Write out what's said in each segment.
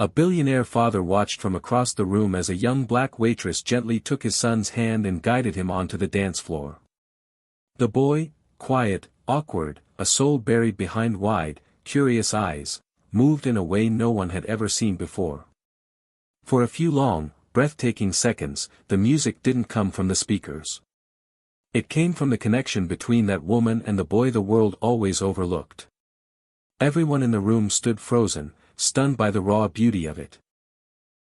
A billionaire father watched from across the room as a young black waitress gently took his son's hand and guided him onto the dance floor. The boy, quiet, awkward, a soul buried behind wide, curious eyes, moved in a way no one had ever seen before. For a few long, breathtaking seconds, the music didn't come from the speakers. It came from the connection between that woman and the boy the world always overlooked. Everyone in the room stood frozen, stunned by the raw beauty of it.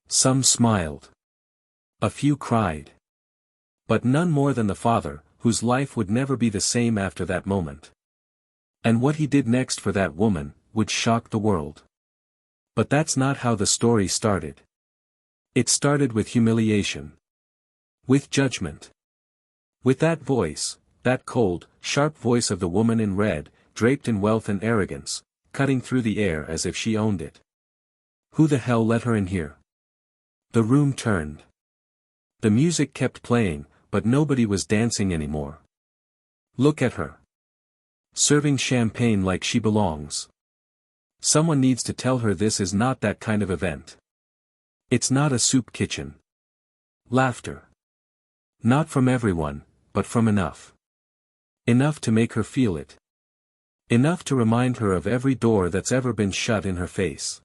Some smiled. A few cried. But none more than the father, whose life would never be the same after that moment. And what he did next for that woman, would shock the world. But that's not how the story started. It started with humiliation. With judgment. With that voice, that cold, sharp voice of the woman in red, draped in wealth and arrogance, cutting through the air as if she owned it. Who the hell let her in here? The room turned. The music kept playing, but nobody was dancing anymore. Look at her. Serving champagne like she belongs. Someone needs to tell her this is not that kind of event. It's not a soup kitchen. Laughter. Not from everyone, but from enough. Enough to make her feel it. Enough to remind her of every door that's ever been shut in her face.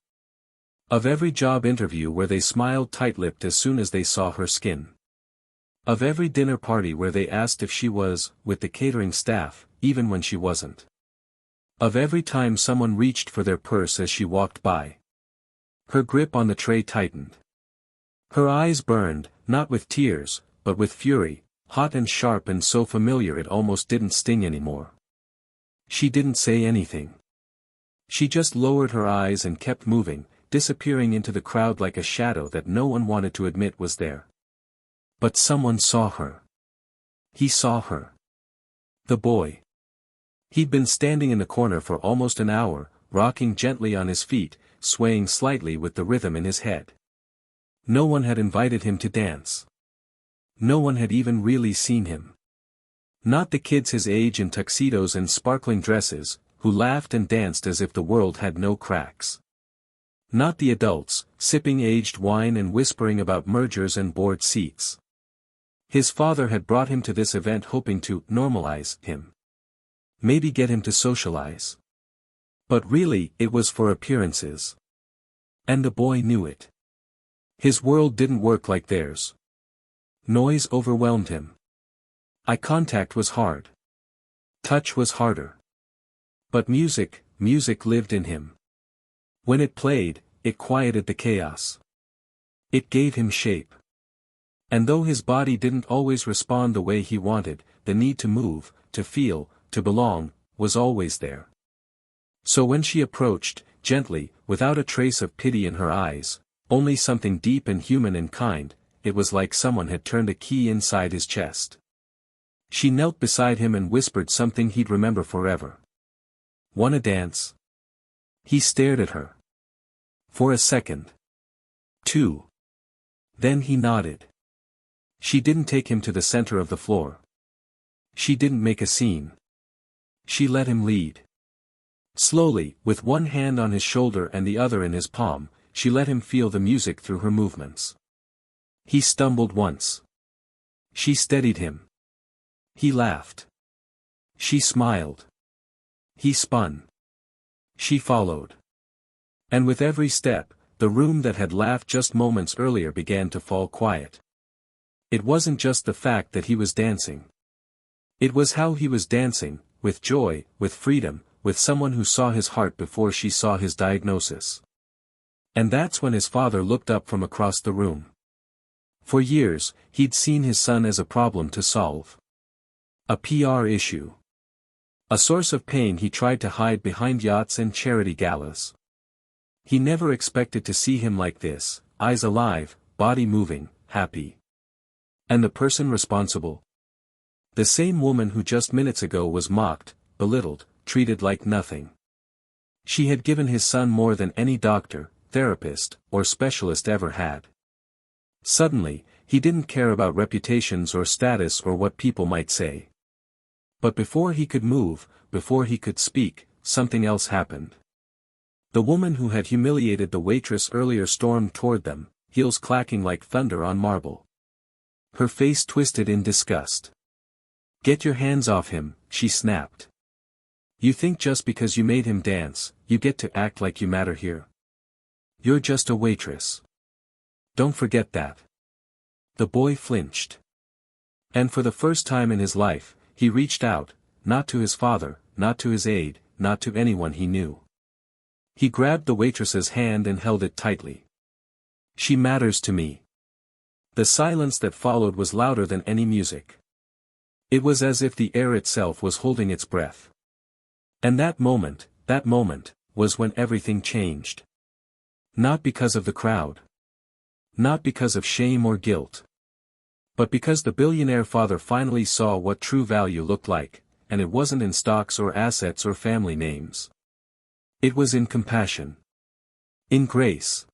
Of every job interview where they smiled tight-lipped as soon as they saw her skin. Of every dinner party where they asked if she was, with the catering staff, even when she wasn't. Of every time someone reached for their purse as she walked by. Her grip on the tray tightened. Her eyes burned, not with tears, but with fury, hot and sharp and so familiar it almost didn't sting anymore. She didn't say anything. She just lowered her eyes and kept moving, disappearing into the crowd like a shadow that no one wanted to admit was there. But someone saw her. He saw her. The boy. He'd been standing in the corner for almost an hour, rocking gently on his feet, swaying slightly with the rhythm in his head. No one had invited him to dance. No one had even really seen him. Not the kids his age in tuxedos and sparkling dresses, who laughed and danced as if the world had no cracks. Not the adults, sipping aged wine and whispering about mergers and board seats. His father had brought him to this event hoping to normalize him. Maybe get him to socialize. But really, it was for appearances. And the boy knew it. His world didn't work like theirs. Noise overwhelmed him. Eye contact was hard. Touch was harder. But music lived in him. When it played, it quieted the chaos. It gave him shape. And though his body didn't always respond the way he wanted, the need to move, to feel, to belong, was always there. So when she approached, gently, without a trace of pity in her eyes, only something deep and human and kind, it was like someone had turned a key inside his chest. She knelt beside him and whispered something he'd remember forever. "Wanna dance?" He stared at her. For a second. 2. Then he nodded. She didn't take him to the center of the floor. She didn't make a scene. She let him lead. Slowly, with one hand on his shoulder and the other in his palm, she let him feel the music through her movements. He stumbled once. She steadied him. He laughed. She smiled. He spun. She followed. And with every step, the room that had laughed just moments earlier began to fall quiet. It wasn't just the fact that he was dancing. It was how he was dancing, with joy, with freedom, with someone who saw his heart before she saw his diagnosis. And that's when his father looked up from across the room. For years, he'd seen his son as a problem to solve. A PR issue. A source of pain he tried to hide behind yachts and charity galas. He never expected to see him like this, eyes alive, body moving, happy. And the person responsible? The same woman who just minutes ago was mocked, belittled, treated like nothing. She had given his son more than any doctor, therapist, or specialist ever had. Suddenly, he didn't care about reputations or status or what people might say. But before he could move, before he could speak, something else happened. The woman who had humiliated the waitress earlier stormed toward them, heels clacking like thunder on marble. Her face twisted in disgust. "Get your hands off him," she snapped. "You think just because you made him dance, you get to act like you matter here? You're just a waitress. Don't forget that." The boy flinched. And for the first time in his life, he reached out, not to his father, not to his aide, not to anyone he knew. He grabbed the waitress's hand and held it tightly. "She matters to me." The silence that followed was louder than any music. It was as if the air itself was holding its breath. And that moment, was when everything changed. Not because of the crowd. Not because of shame or guilt. But because the billionaire father finally saw what true value looked like, and it wasn't in stocks or assets or family names. It was in compassion. In grace.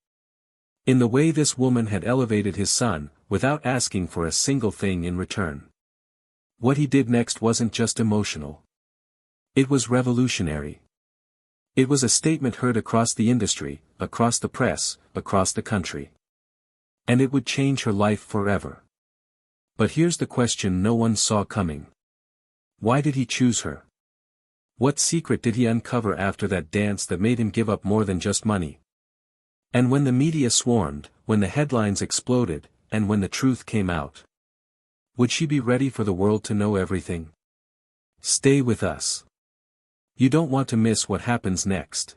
In the way this woman had elevated his son, without asking for a single thing in return. What he did next wasn't just emotional. It was revolutionary. It was a statement heard across the industry, across the press, across the country. And it would change her life forever. But here's the question no one saw coming. Why did he choose her? What secret did he uncover after that dance that made him give up more than just money? And when the media swarmed, when the headlines exploded, and when the truth came out, would she be ready for the world to know everything? Stay with us. You don't want to miss what happens next.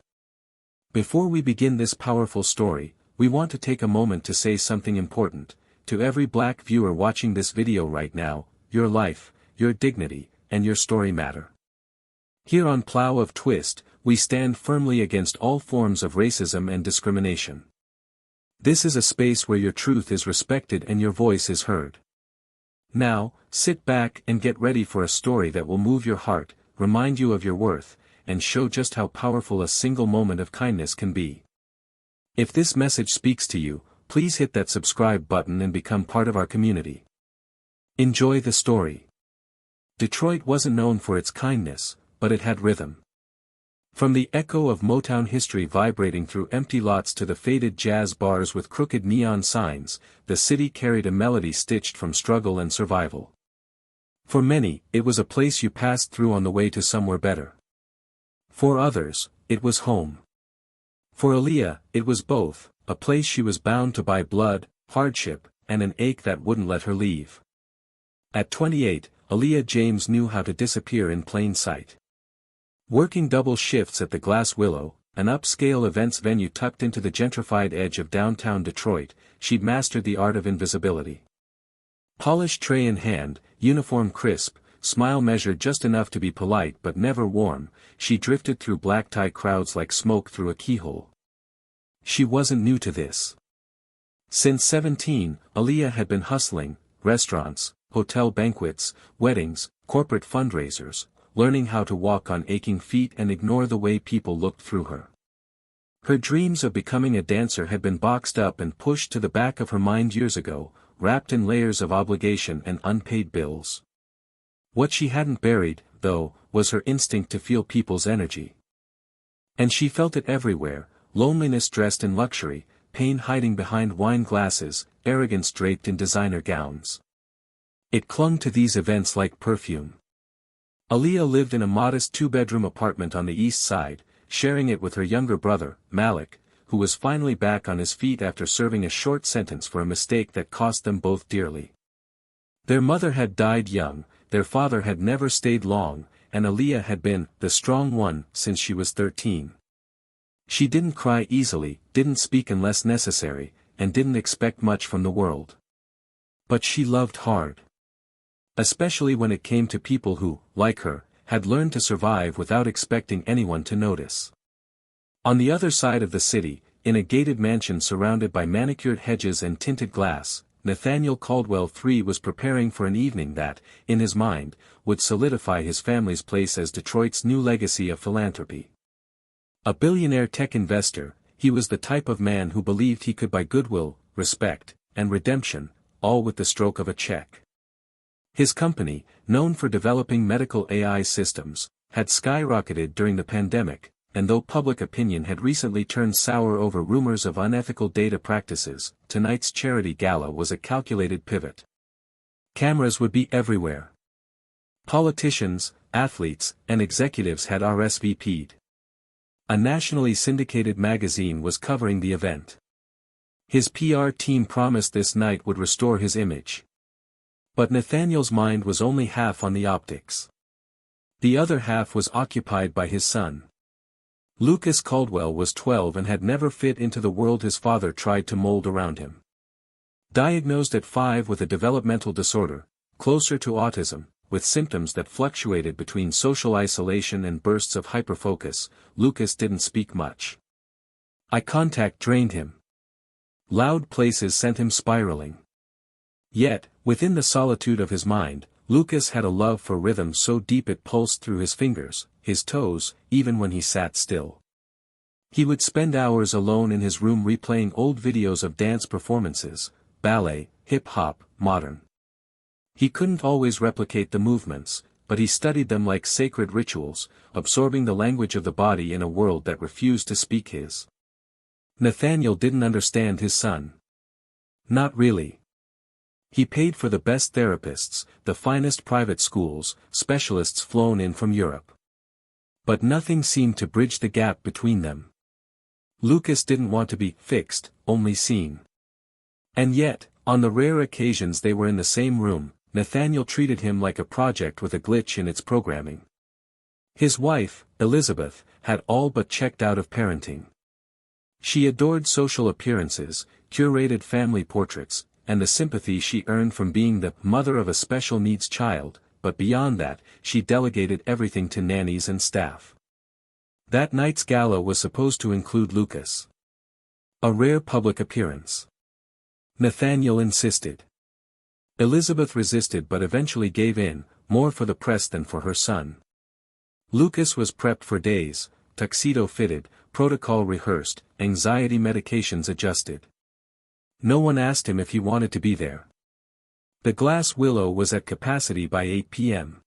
Before we begin this powerful story, we want to take a moment to say something important. To every black viewer watching this video right now, your life, your dignity, and your story matter. Here on Plow of Twist, we stand firmly against all forms of racism and discrimination. This is a space where your truth is respected and your voice is heard. Now, sit back and get ready for a story that will move your heart, remind you of your worth, and show just how powerful a single moment of kindness can be. If this message speaks to you, please hit that subscribe button and become part of our community. Enjoy the story. Detroit wasn't known for its kindness, but it had rhythm. From the echo of Motown history vibrating through empty lots to the faded jazz bars with crooked neon signs, the city carried a melody stitched from struggle and survival. For many, it was a place you passed through on the way to somewhere better. For others, it was home. For Aaliyah, it was both, a place she was bound to by blood, hardship, and an ache that wouldn't let her leave. At 28, Aaliyah James knew how to disappear in plain sight. Working double shifts at the Glass Willow, an upscale events venue tucked into the gentrified edge of downtown Detroit, she'd mastered the art of invisibility. Polished tray in hand, uniform crisp, smile measured just enough to be polite but never warm, she drifted through black-tie crowds like smoke through a keyhole. She wasn't new to this. Since 17, Aaliyah had been hustling, restaurants, hotel banquets, weddings, corporate fundraisers, learning how to walk on aching feet and ignore the way people looked through her. Her dreams of becoming a dancer had been boxed up and pushed to the back of her mind years ago, wrapped in layers of obligation and unpaid bills. What she hadn't buried, though, was her instinct to feel people's energy. And she felt it everywhere, loneliness dressed in luxury, pain hiding behind wine glasses, arrogance draped in designer gowns. It clung to these events like perfume. Aaliyah lived in a modest two-bedroom apartment on the east side, sharing it with her younger brother, Malik, who was finally back on his feet after serving a short sentence for a mistake that cost them both dearly. Their mother had died young, their father had never stayed long, and Aaliyah had been the strong one since she was 13. She didn't cry easily, didn't speak unless necessary, and didn't expect much from the world. But she loved hard. Especially when it came to people who, like her, had learned to survive without expecting anyone to notice. On the other side of the city, in a gated mansion surrounded by manicured hedges and tinted glass, Nathaniel Caldwell III was preparing for an evening that, in his mind, would solidify his family's place as Detroit's new legacy of philanthropy. A billionaire tech investor, he was the type of man who believed he could buy goodwill, respect, and redemption, all with the stroke of a check. His company, known for developing medical AI systems, had skyrocketed during the pandemic, and though public opinion had recently turned sour over rumors of unethical data practices, tonight's charity gala was a calculated pivot. Cameras would be everywhere. Politicians, athletes, and executives had RSVP'd. A nationally syndicated magazine was covering the event. His PR team promised this night would restore his image. But Nathaniel's mind was only half on the optics. The other half was occupied by his son. Lucas Caldwell was 12 and had never fit into the world his father tried to mold around him. Diagnosed at 5 with a developmental disorder, closer to autism, with symptoms that fluctuated between social isolation and bursts of hyperfocus, Lucas didn't speak much. Eye contact drained him. Loud places sent him spiraling. Yet, within the solitude of his mind, Lucas had a love for rhythm so deep it pulsed through his fingers, his toes, even when he sat still. He would spend hours alone in his room replaying old videos of dance performances, ballet, hip-hop, modern. He couldn't always replicate the movements, but he studied them like sacred rituals, absorbing the language of the body in a world that refused to speak his. Nathaniel didn't understand his son. Not really. He paid for the best therapists, the finest private schools, specialists flown in from Europe. But nothing seemed to bridge the gap between them. Lucas didn't want to be fixed, only seen. And yet, on the rare occasions they were in the same room, Nathaniel treated him like a project with a glitch in its programming. His wife, Elizabeth, had all but checked out of parenting. She adored social appearances, curated family portraits, and the sympathy she earned from being the mother of a special needs child, but beyond that, she delegated everything to nannies and staff. That night's gala was supposed to include Lucas. A rare public appearance. Nathaniel insisted. Elizabeth resisted but eventually gave in, more for the press than for her son. Lucas was prepped for days, tuxedo fitted, protocol rehearsed, anxiety medications adjusted. No one asked him if he wanted to be there. The Glass Willow was at capacity by 8 p.m.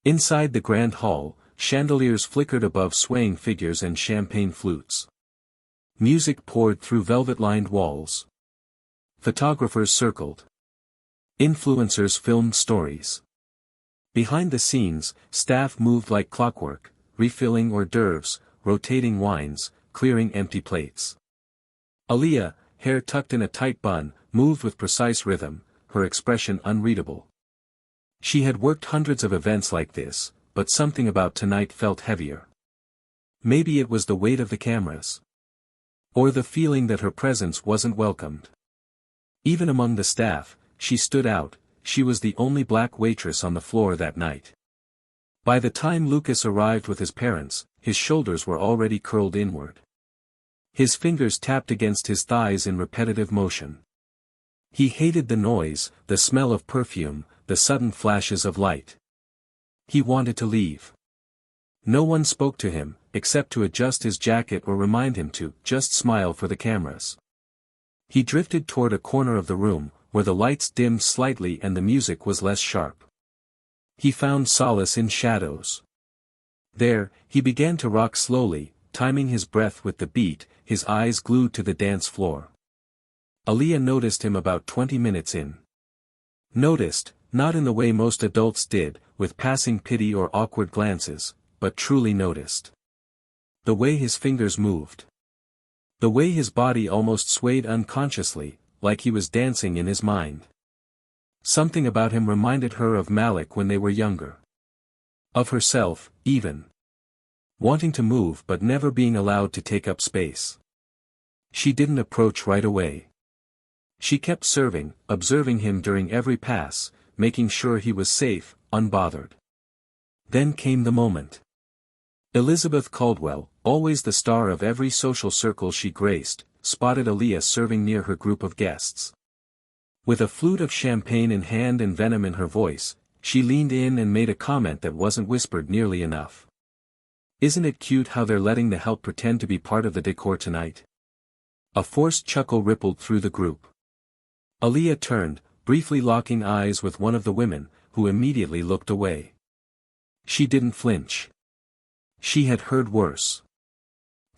Inside the grand hall, chandeliers flickered above swaying figures and champagne flutes. Music poured through velvet-lined walls. Photographers circled. Influencers filmed stories. Behind the scenes, staff moved like clockwork, refilling hors d'oeuvres, rotating wines, clearing empty plates. Aaliyah, hair tucked in a tight bun, moved with precise rhythm, her expression unreadable. She had worked hundreds of events like this, but something about tonight felt heavier. Maybe it was the weight of the cameras. Or the feeling that her presence wasn't welcomed. Even among the staff, she stood out, she was the only black waitress on the floor that night. By the time Lucas arrived with his parents, his shoulders were already curled inward. His fingers tapped against his thighs in repetitive motion. He hated the noise, the smell of perfume, the sudden flashes of light. He wanted to leave. No one spoke to him, except to adjust his jacket or remind him to just smile for the cameras. He drifted toward a corner of the room, where the lights dimmed slightly and the music was less sharp. He found solace in shadows. There, he began to rock slowly, timing his breath with the beat, his eyes glued to the dance floor. Aaliyah noticed him about 20 minutes in. Noticed, not in the way most adults did, with passing pity or awkward glances, but truly noticed. The way his fingers moved. The way his body almost swayed unconsciously, like he was dancing in his mind. Something about him reminded her of Malik when they were younger. Of herself, even. Wanting to move but never being allowed to take up space. She didn't approach right away. She kept serving, observing him during every pass, making sure he was safe, unbothered. Then came the moment. Elizabeth Caldwell, always the star of every social circle she graced, spotted Aaliyah serving near her group of guests. With a flute of champagne in hand and venom in her voice, she leaned in and made a comment that wasn't whispered nearly enough. "Isn't it cute how they're letting the help pretend to be part of the decor tonight?" A forced chuckle rippled through the group. Aaliyah turned, briefly locking eyes with one of the women, who immediately looked away. She didn't flinch. She had heard worse.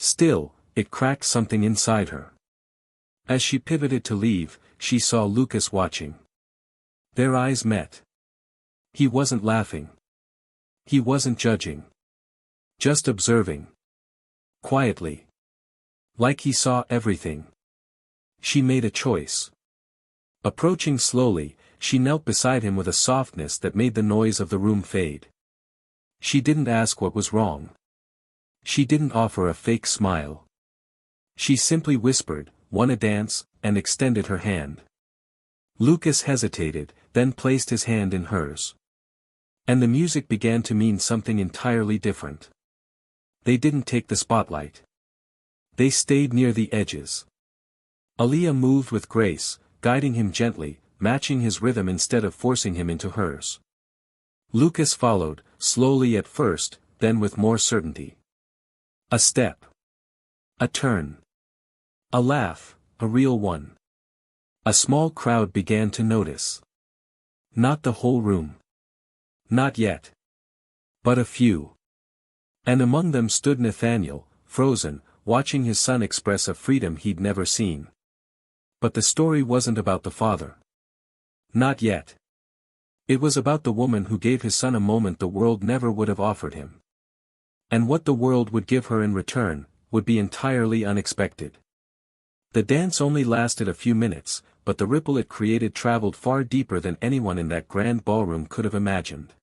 Still, it cracked something inside her. As she pivoted to leave, she saw Lucas watching. Their eyes met. He wasn't laughing. He wasn't judging. Just observing. Quietly. Like he saw everything. She made a choice. Approaching slowly, she knelt beside him with a softness that made the noise of the room fade. She didn't ask what was wrong. She didn't offer a fake smile. She simply whispered, "Want a dance?" and extended her hand. Lucas hesitated, then placed his hand in hers. And the music began to mean something entirely different. They didn't take the spotlight. They stayed near the edges. Aaliyah moved with grace, guiding him gently, matching his rhythm instead of forcing him into hers. Lucas followed, slowly at first, then with more certainty. A step. A turn. A laugh, a real one. A small crowd began to notice. Not the whole room. Not yet. But a few. And among them stood Nathaniel, frozen, watching his son express a freedom he'd never seen. But the story wasn't about the father. Not yet. It was about the woman who gave his son a moment the world never would have offered him. And what the world would give her in return, would be entirely unexpected. The dance only lasted a few minutes, but the ripple it created traveled far deeper than anyone in that grand ballroom could have imagined.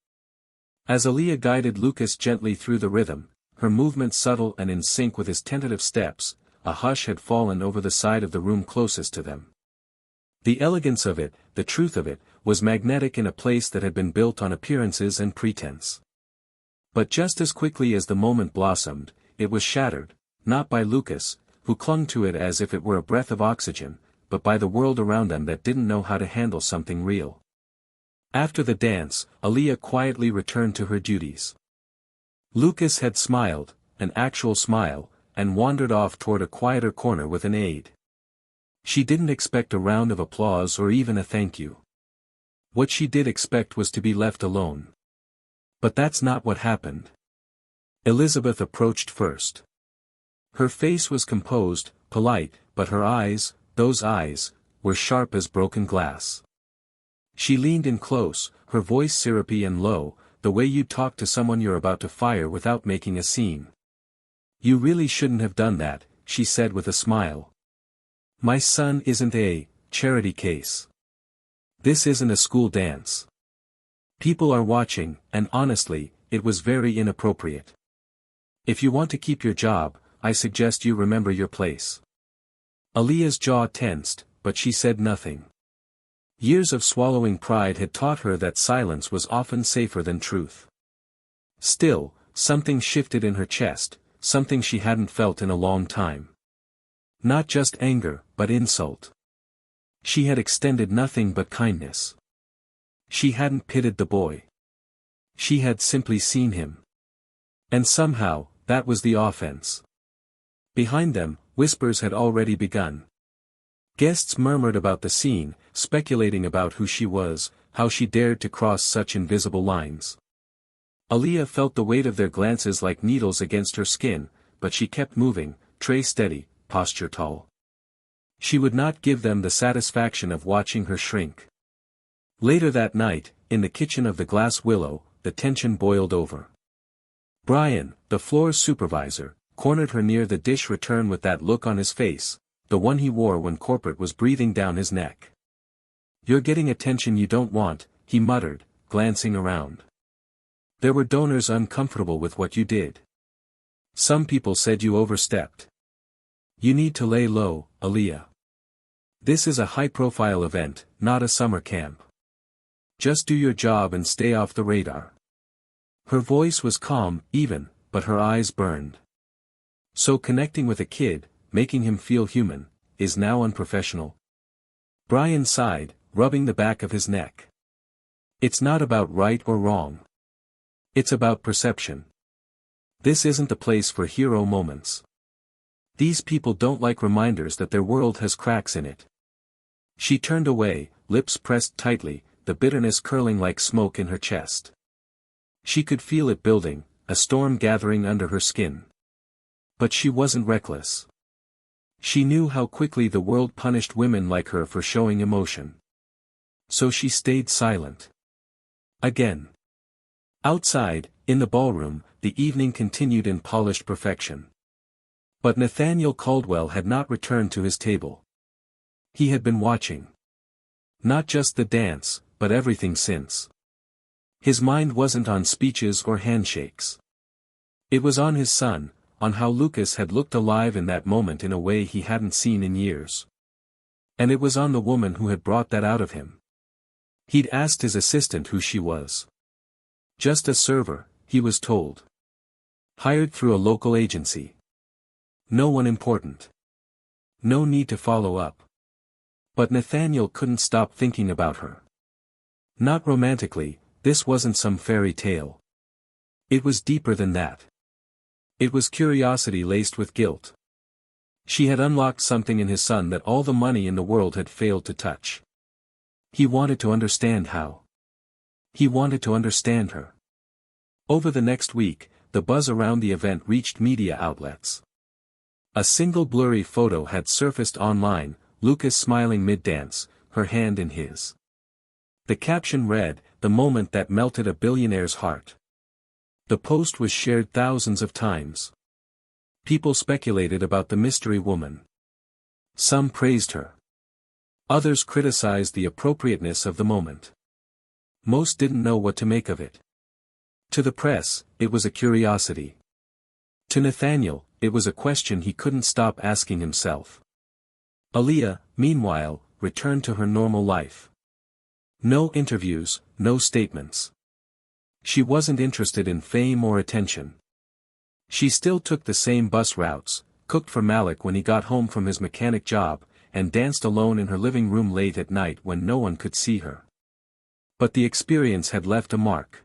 As Aaliyah guided Lucas gently through the rhythm, her movements subtle and in sync with his tentative steps, a hush had fallen over the side of the room closest to them. The elegance of it, the truth of it, was magnetic in a place that had been built on appearances and pretense. But just as quickly as the moment blossomed, it was shattered, not by Lucas, who clung to it as if it were a breath of oxygen, but by the world around them that didn't know how to handle something real. After the dance, Aaliyah quietly returned to her duties. Lucas had smiled, an actual smile, and wandered off toward a quieter corner with an aide. She didn't expect a round of applause or even a thank you. What she did expect was to be left alone. But that's not what happened. Elizabeth approached first. Her face was composed, polite, but her eyes, those eyes, were sharp as broken glass. She leaned in close, her voice syrupy and low, the way you talk to someone you're about to fire without making a scene. "You really shouldn't have done that," she said with a smile. "My son isn't a charity case. This isn't a school dance. People are watching, and honestly, it was very inappropriate. If you want to keep your job, I suggest you remember your place." Aaliyah's jaw tensed, but she said nothing. Years of swallowing pride had taught her that silence was often safer than truth. Still, something shifted in her chest, something she hadn't felt in a long time. Not just anger, but insult. She had extended nothing but kindness. She hadn't pitied the boy. She had simply seen him. And somehow, that was the offense. Behind them, whispers had already begun. Guests murmured about the scene, speculating about who she was, how she dared to cross such invisible lines. Aaliyah felt the weight of their glances like needles against her skin, but she kept moving, tray steady, posture tall. She would not give them the satisfaction of watching her shrink. Later that night, in the kitchen of the Glass Willow, the tension boiled over. Brian, the floor's supervisor, cornered her near the dish return with that look on his face, the one he wore when corporate was breathing down his neck. "You're getting attention you don't want," he muttered, glancing around. "There were donors uncomfortable with what you did. Some people said you overstepped. You need to lay low, Aaliyah. This is a high-profile event, not a summer camp. Just do your job and stay off the radar." Her voice was calm, even, but her eyes burned. So connecting with a kid, making him feel human, is now unprofessional? Brian sighed, rubbing the back of his neck. "It's not about right or wrong. It's about perception. This isn't the place for hero moments. These people don't like reminders that their world has cracks in it." She turned away, lips pressed tightly, the bitterness curling like smoke in her chest. She could feel it building, a storm gathering under her skin. But she wasn't reckless. She knew how quickly the world punished women like her for showing emotion. So she stayed silent. Again. Outside, in the ballroom, the evening continued in polished perfection. But Nathaniel Caldwell had not returned to his table. He had been watching. Not just the dance, but everything since. His mind wasn't on speeches or handshakes. It was on his son, on how Lucas had looked alive in that moment in a way he hadn't seen in years. And it was on the woman who had brought that out of him. He'd asked his assistant who she was. Just a server, he was told. Hired through a local agency. No one important. No need to follow up. But Nathaniel couldn't stop thinking about her. Not romantically, this wasn't some fairy tale. It was deeper than that. It was curiosity laced with guilt. She had unlocked something in his son that all the money in the world had failed to touch. He wanted to understand how. He wanted to understand her. Over the next week, the buzz around the event reached media outlets. A single blurry photo had surfaced online, Lucas smiling mid-dance, her hand in his. The caption read, "The moment that melted a billionaire's heart." The post was shared thousands of times. People speculated about the mystery woman. Some praised her. Others criticized the appropriateness of the moment. Most didn't know what to make of it. To the press, it was a curiosity. To Nathaniel, it was a question he couldn't stop asking himself. Aaliyah, meanwhile, returned to her normal life. No interviews, no statements. She wasn't interested in fame or attention. She still took the same bus routes, cooked for Malik when he got home from his mechanic job, and danced alone in her living room late at night when no one could see her. But the experience had left a mark.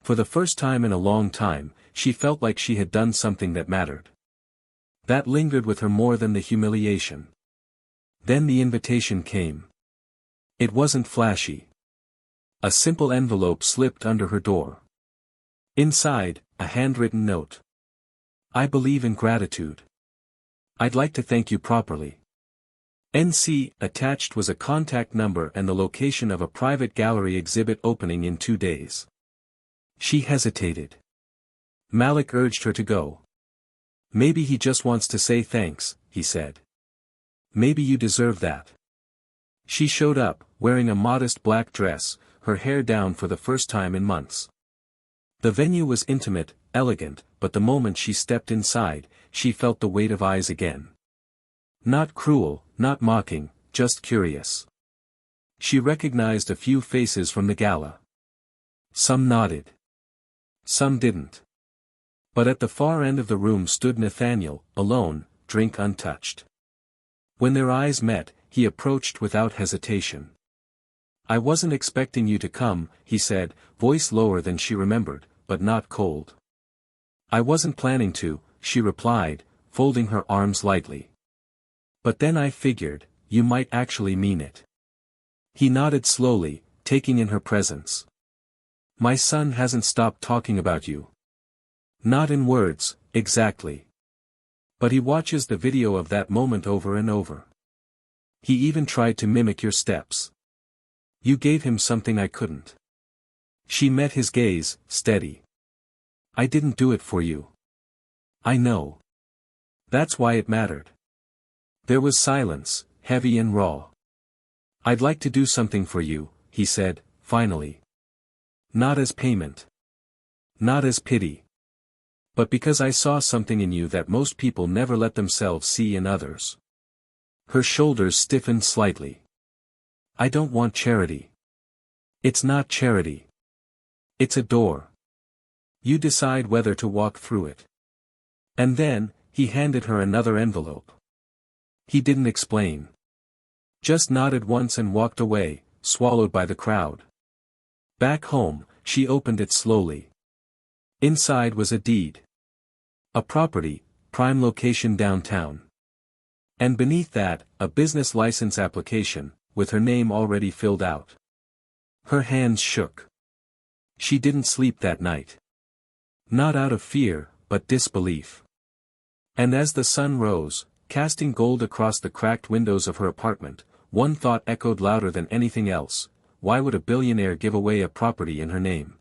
For the first time in a long time, she felt like she had done something that mattered. That lingered with her more than the humiliation. Then the invitation came. It wasn't flashy. A simple envelope slipped under her door. Inside, a handwritten note. "I believe in gratitude. I'd like to thank you properly. NC." Attached was a contact number and the location of a private gallery exhibit opening in 2 days. She hesitated. Malik urged her to go. "Maybe he just wants to say thanks," he said. "Maybe you deserve that." She showed up, wearing a modest black dress, her hair down for the first time in months. The venue was intimate, elegant, but the moment she stepped inside, she felt the weight of eyes again. Not cruel, not mocking, just curious. She recognized a few faces from the gala. Some nodded. Some didn't. But at the far end of the room stood Nathaniel, alone, drink untouched. When their eyes met, he approached without hesitation. "I wasn't expecting you to come," he said, voice lower than she remembered, but not cold. "I wasn't planning to," she replied, folding her arms lightly. "But then I figured, you might actually mean it." He nodded slowly, taking in her presence. "My son hasn't stopped talking about you. Not in words, exactly. But he watches the video of that moment over and over. He even tried to mimic your steps. You gave him something I couldn't." She met his gaze, steady. "I didn't do it for you. I know. That's why it mattered." There was silence, heavy and raw. "I'd like to do something for you," he said, finally. "Not as payment. Not as pity. But because I saw something in you that most people never let themselves see in others." Her shoulders stiffened slightly. "I don't want charity. It's not charity. It's a door. You decide whether to walk through it." And then, he handed her another envelope. He didn't explain. Just nodded once and walked away, swallowed by the crowd. Back home, she opened it slowly. Inside was a deed. A property, prime location downtown. And beneath that, a business license application, with her name already filled out. Her hands shook. She didn't sleep that night. Not out of fear, but disbelief. And as the sun rose, casting gold across the cracked windows of her apartment, one thought echoed louder than anything else: why would a billionaire give away a property in her name?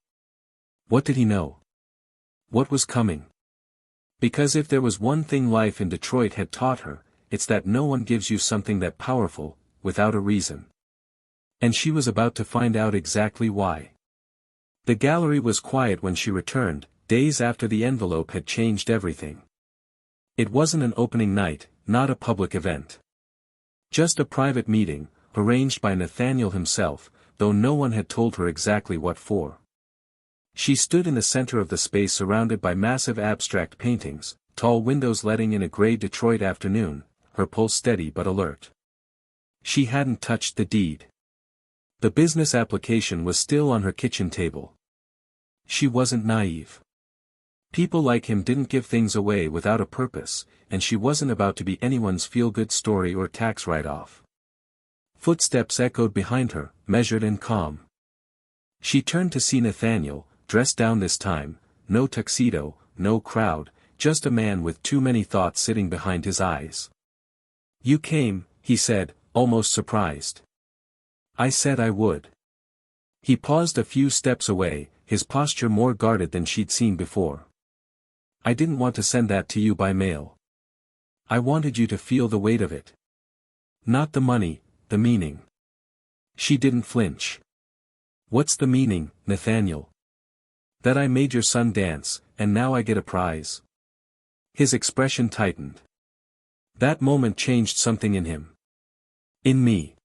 What did he know? What was coming? Because if there was one thing life in Detroit had taught her, it's that no one gives you something that powerful, without a reason. And she was about to find out exactly why. The gallery was quiet when she returned, days after the envelope had changed everything. It wasn't an opening night, not a public event. Just a private meeting, arranged by Nathaniel himself, though no one had told her exactly what for. She stood in the center of the space surrounded by massive abstract paintings, tall windows letting in a gray Detroit afternoon, her pulse steady but alert. She hadn't touched the deed. The business application was still on her kitchen table. She wasn't naive. People like him didn't give things away without a purpose, and she wasn't about to be anyone's feel-good story or tax write-off. Footsteps echoed behind her, measured and calm. She turned to see Nathaniel, dressed down this time, no tuxedo, no crowd, just a man with too many thoughts sitting behind his eyes. "You came," he said, almost surprised. "I said I would." He paused a few steps away, his posture more guarded than she'd seen before. "I didn't want to send that to you by mail. I wanted you to feel the weight of it. Not the money, the meaning." She didn't flinch. "What's the meaning, Nathaniel?" "That I made your son dance, and now I get a prize." His expression tightened. "That moment changed something in him. In me.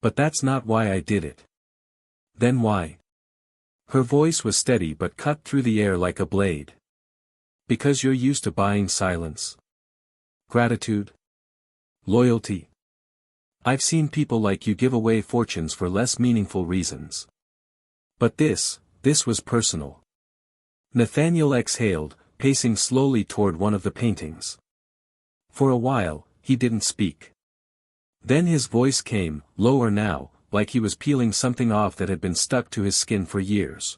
But that's not why I did it." "Then why?" Her voice was steady but cut through the air like a blade. "Because you're used to buying silence. Gratitude. Loyalty. I've seen people like you give away fortunes for less meaningful reasons. But this was personal." Nathaniel exhaled, pacing slowly toward one of the paintings. For a while, he didn't speak. Then his voice came, lower now, like he was peeling something off that had been stuck to his skin for years.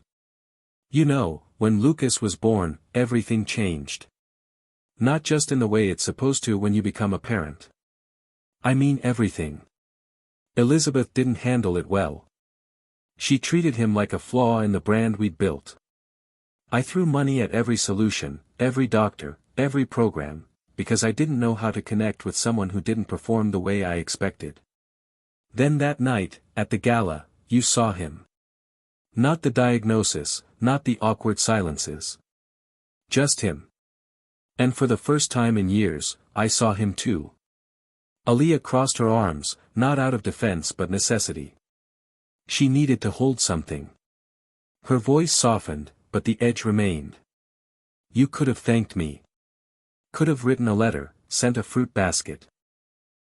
"You know, when Lucas was born, everything changed. Not just in the way it's supposed to when you become a parent. I mean everything. Elizabeth didn't handle it well. She treated him like a flaw in the brand we'd built. I threw money at every solution, every doctor, every program, because I didn't know how to connect with someone who didn't perform the way I expected. Then that night, at the gala, you saw him. Not the diagnosis, not the awkward silences. Just him. And for the first time in years, I saw him too." Aaliyah crossed her arms, not out of defense but necessity. She needed to hold something. Her voice softened, but the edge remained. "You could have thanked me. Could have written a letter, sent a fruit basket.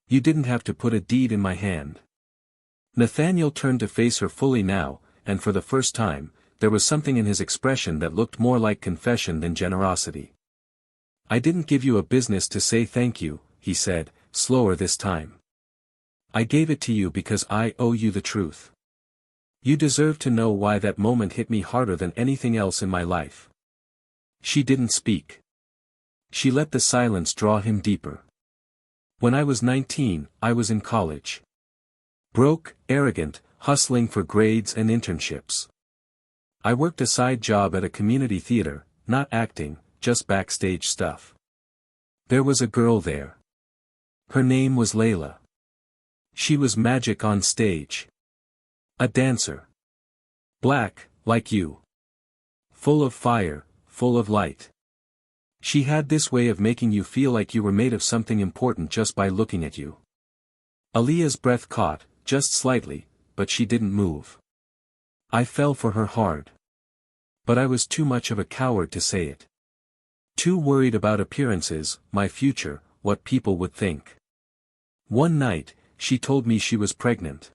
You didn't have to put a deed in my hand." Nathaniel turned to face her fully now, and for the first time, there was something in his expression that looked more like confession than generosity. "I didn't give you a business to say thank you," he said, slower this time. "I gave it to you because I owe you the truth. You deserve to know why that moment hit me harder than anything else in my life." She didn't speak. She let the silence draw him deeper. "When I was 19, I was in college. Broke, arrogant, hustling for grades and internships. I worked a side job at a community theater, not acting, just backstage stuff. There was a girl there. Her name was Layla. She was magic on stage. A dancer. Black, like you. Full of fire, full of light. She had this way of making you feel like you were made of something important just by looking at you." Aaliyah's breath caught, just slightly, but she didn't move. "I fell for her hard. But I was too much of a coward to say it. Too worried about appearances, my future, what people would think. One night, she told me she was pregnant.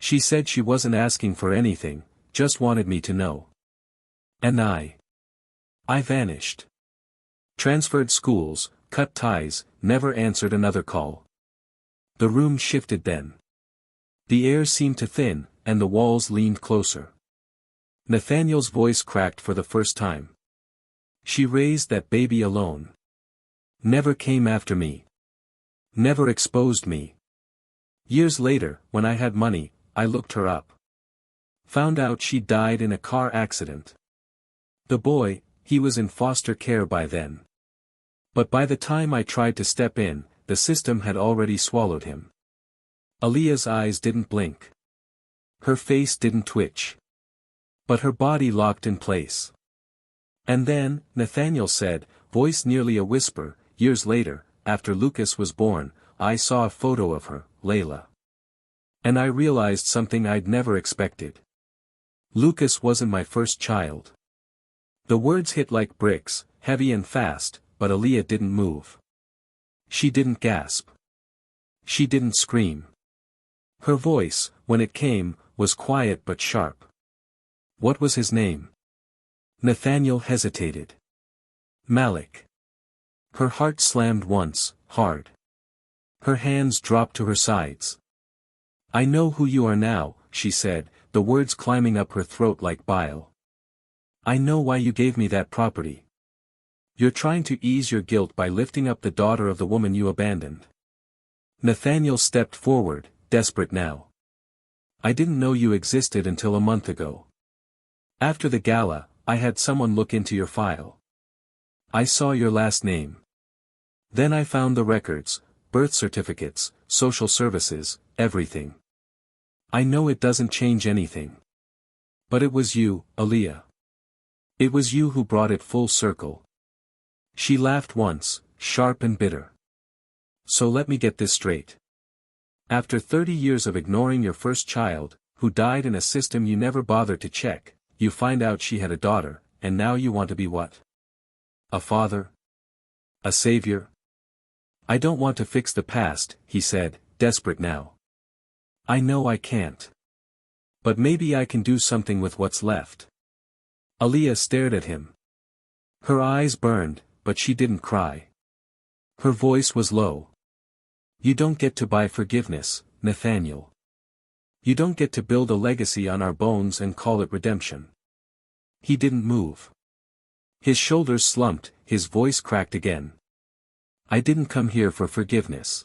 She said she wasn't asking for anything, just wanted me to know. And I vanished. Transferred schools, cut ties, never answered another call." The room shifted then. The air seemed to thin, and the walls leaned closer. Nathaniel's voice cracked for the first time. "She raised that baby alone. Never came after me. Never exposed me. Years later, when I had money, I looked her up. Found out she died in a car accident. The boy, he was in foster care by then. But by the time I tried to step in, the system had already swallowed him. Aaliyah's eyes didn't blink. Her face didn't twitch. But her body locked in place. And then, Nathaniel said, voice nearly a whisper, years later, after Lucas was born, I saw a photo of her, Layla. And I realized something I'd never expected. Lucas wasn't my first child. The words hit like bricks, heavy and fast, but Aaliyah didn't move. She didn't gasp. She didn't scream. Her voice, when it came, was quiet but sharp. What was his name? Nathaniel hesitated. Malik. Her heart slammed once, hard. Her hands dropped to her sides. I know who you are now, she said, the words climbing up her throat like bile. I know why you gave me that property. You're trying to ease your guilt by lifting up the daughter of the woman you abandoned. Nathaniel stepped forward, desperate now. I didn't know you existed until a month ago. After the gala, I had someone look into your file. I saw your last name. Then I found the records, birth certificates, social services, everything. I know it doesn't change anything. But it was you, Aaliyah. It was you who brought it full circle. She laughed once, sharp and bitter. So let me get this straight. After 30 years of ignoring your first child, who died in a system you never bothered to check, you find out she had a daughter, and now you want to be what? A father? A savior? I don't want to fix the past, he said, desperate now. I know I can't. But maybe I can do something with what's left. Aaliyah stared at him. Her eyes burned, but she didn't cry. Her voice was low. You don't get to buy forgiveness, Nathaniel. You don't get to build a legacy on our bones and call it redemption. He didn't move. His shoulders slumped, his voice cracked again. I didn't come here for forgiveness.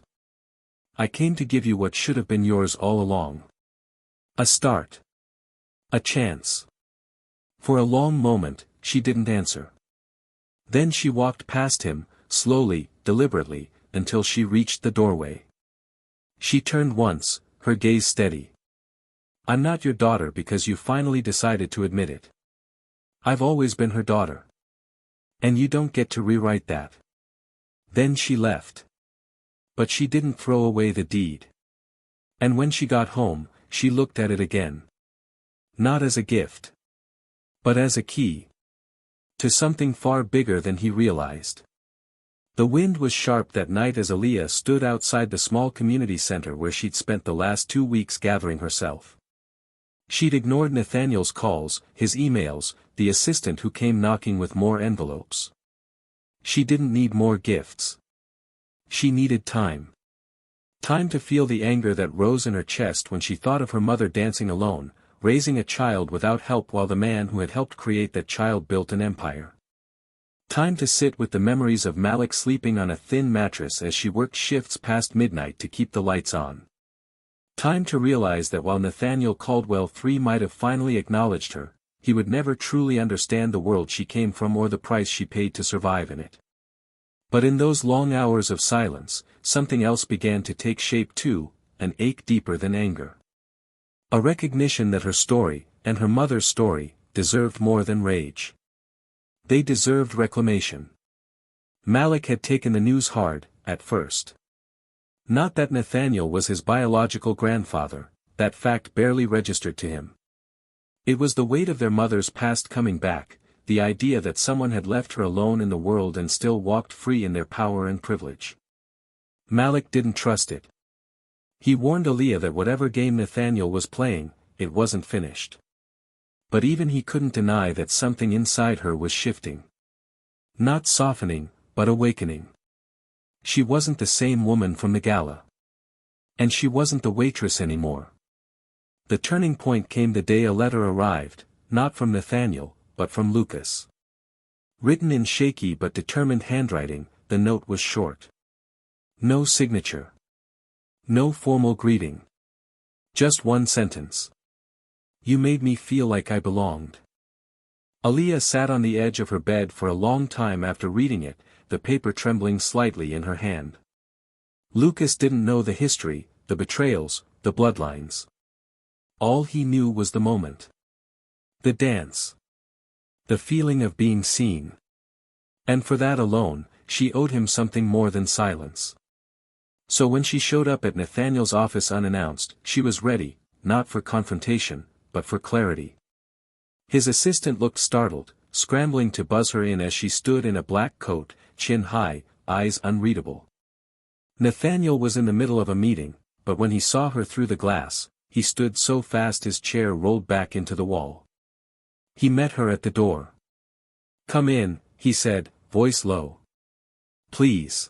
I came to give you what should have been yours all along. A start. A chance. For a long moment, she didn't answer. Then she walked past him, slowly, deliberately, until she reached the doorway. She turned once, her gaze steady. I'm not your daughter because you finally decided to admit it. I've always been her daughter. And you don't get to rewrite that. Then she left. But she didn't throw away the deed. And when she got home, she looked at it again. Not as a gift. But as a key. To something far bigger than he realized. The wind was sharp that night as Aaliyah stood outside the small community center where she'd spent the last 2 weeks gathering herself. She'd ignored Nathaniel's calls, his emails, the assistant who came knocking with more envelopes. She didn't need more gifts. She needed time. Time to feel the anger that rose in her chest when she thought of her mother dancing alone, raising a child without help while the man who had helped create that child built an empire. Time to sit with the memories of Malik sleeping on a thin mattress as she worked shifts past midnight to keep the lights on. Time to realize that while Nathaniel Caldwell III might have finally acknowledged her, he would never truly understand the world she came from or the price she paid to survive in it. But in those long hours of silence, something else began to take shape too, an ache deeper than anger. A recognition that her story, and her mother's story, deserved more than rage. They deserved reclamation. Malik had taken the news hard, at first. Not that Nathaniel was his biological grandfather, that fact barely registered to him. It was the weight of their mother's past coming back, the idea that someone had left her alone in the world and still walked free in their power and privilege. Malik didn't trust it. He warned Aaliyah that whatever game Nathaniel was playing, it wasn't finished. But even he couldn't deny that something inside her was shifting. Not softening, but awakening. She wasn't the same woman from the gala. And she wasn't the waitress anymore. The turning point came the day a letter arrived, not from Nathaniel, but from Lucas. Written in shaky but determined handwriting, the note was short. No signature. No formal greeting. Just one sentence. You made me feel like I belonged. Aaliyah sat on the edge of her bed for a long time after reading it, the paper trembling slightly in her hand. Lucas didn't know the history, the betrayals, the bloodlines. All he knew was the moment. The dance. The feeling of being seen. And for that alone, she owed him something more than silence. So when she showed up at Nathaniel's office unannounced, she was ready, not for confrontation, but for clarity. His assistant looked startled, scrambling to buzz her in as she stood in a black coat, chin high, eyes unreadable. Nathaniel was in the middle of a meeting, but when he saw her through the glass, he stood so fast his chair rolled back into the wall. He met her at the door. "Come in," he said, voice low. "Please."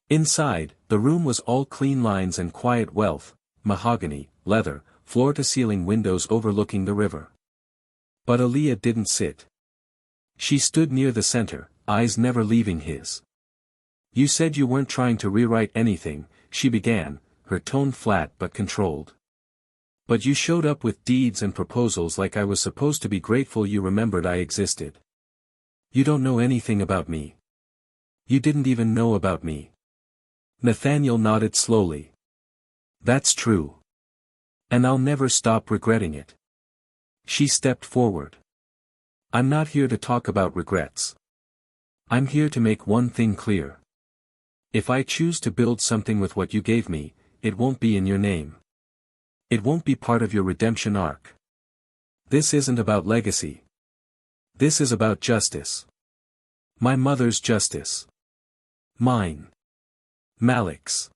Inside, the room was all clean lines and quiet wealth, mahogany, leather, floor-to-ceiling windows overlooking the river. But Aaliyah didn't sit. She stood near the center, eyes never leaving his. "You said you weren't trying to rewrite anything," she began, her tone flat but controlled. "But you showed up with deeds and proposals like I was supposed to be grateful you remembered I existed. You don't know anything about me. You didn't even know about me." Nathaniel nodded slowly. "That's true. And I'll never stop regretting it." She stepped forward. "I'm not here to talk about regrets. I'm here to make one thing clear. If I choose to build something with what you gave me, it won't be in your name. It won't be part of your redemption arc. This isn't about legacy. This is about justice. My mother's justice. Mine. Malik's."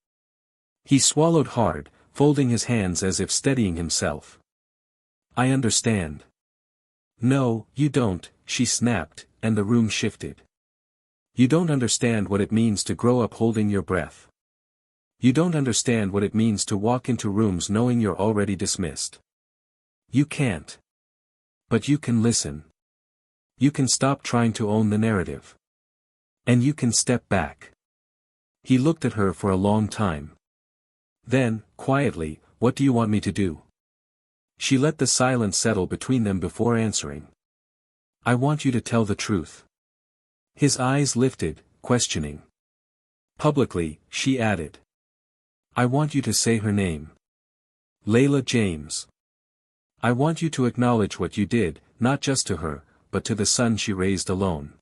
He swallowed hard, folding his hands as if steadying himself. "I understand." "No, you don't," she snapped, and the room shifted. "You don't understand what it means to grow up holding your breath. You don't understand what it means to walk into rooms knowing you're already dismissed. You can't. But you can listen. You can stop trying to own the narrative. And you can step back." He looked at her for a long time. Then, quietly, "What do you want me to do?" She let the silence settle between them before answering. "I want you to tell the truth." His eyes lifted, questioning. Publicly, she added. "I want you to say her name. Layla James. I want you to acknowledge what you did, not just to her, but to the son she raised alone.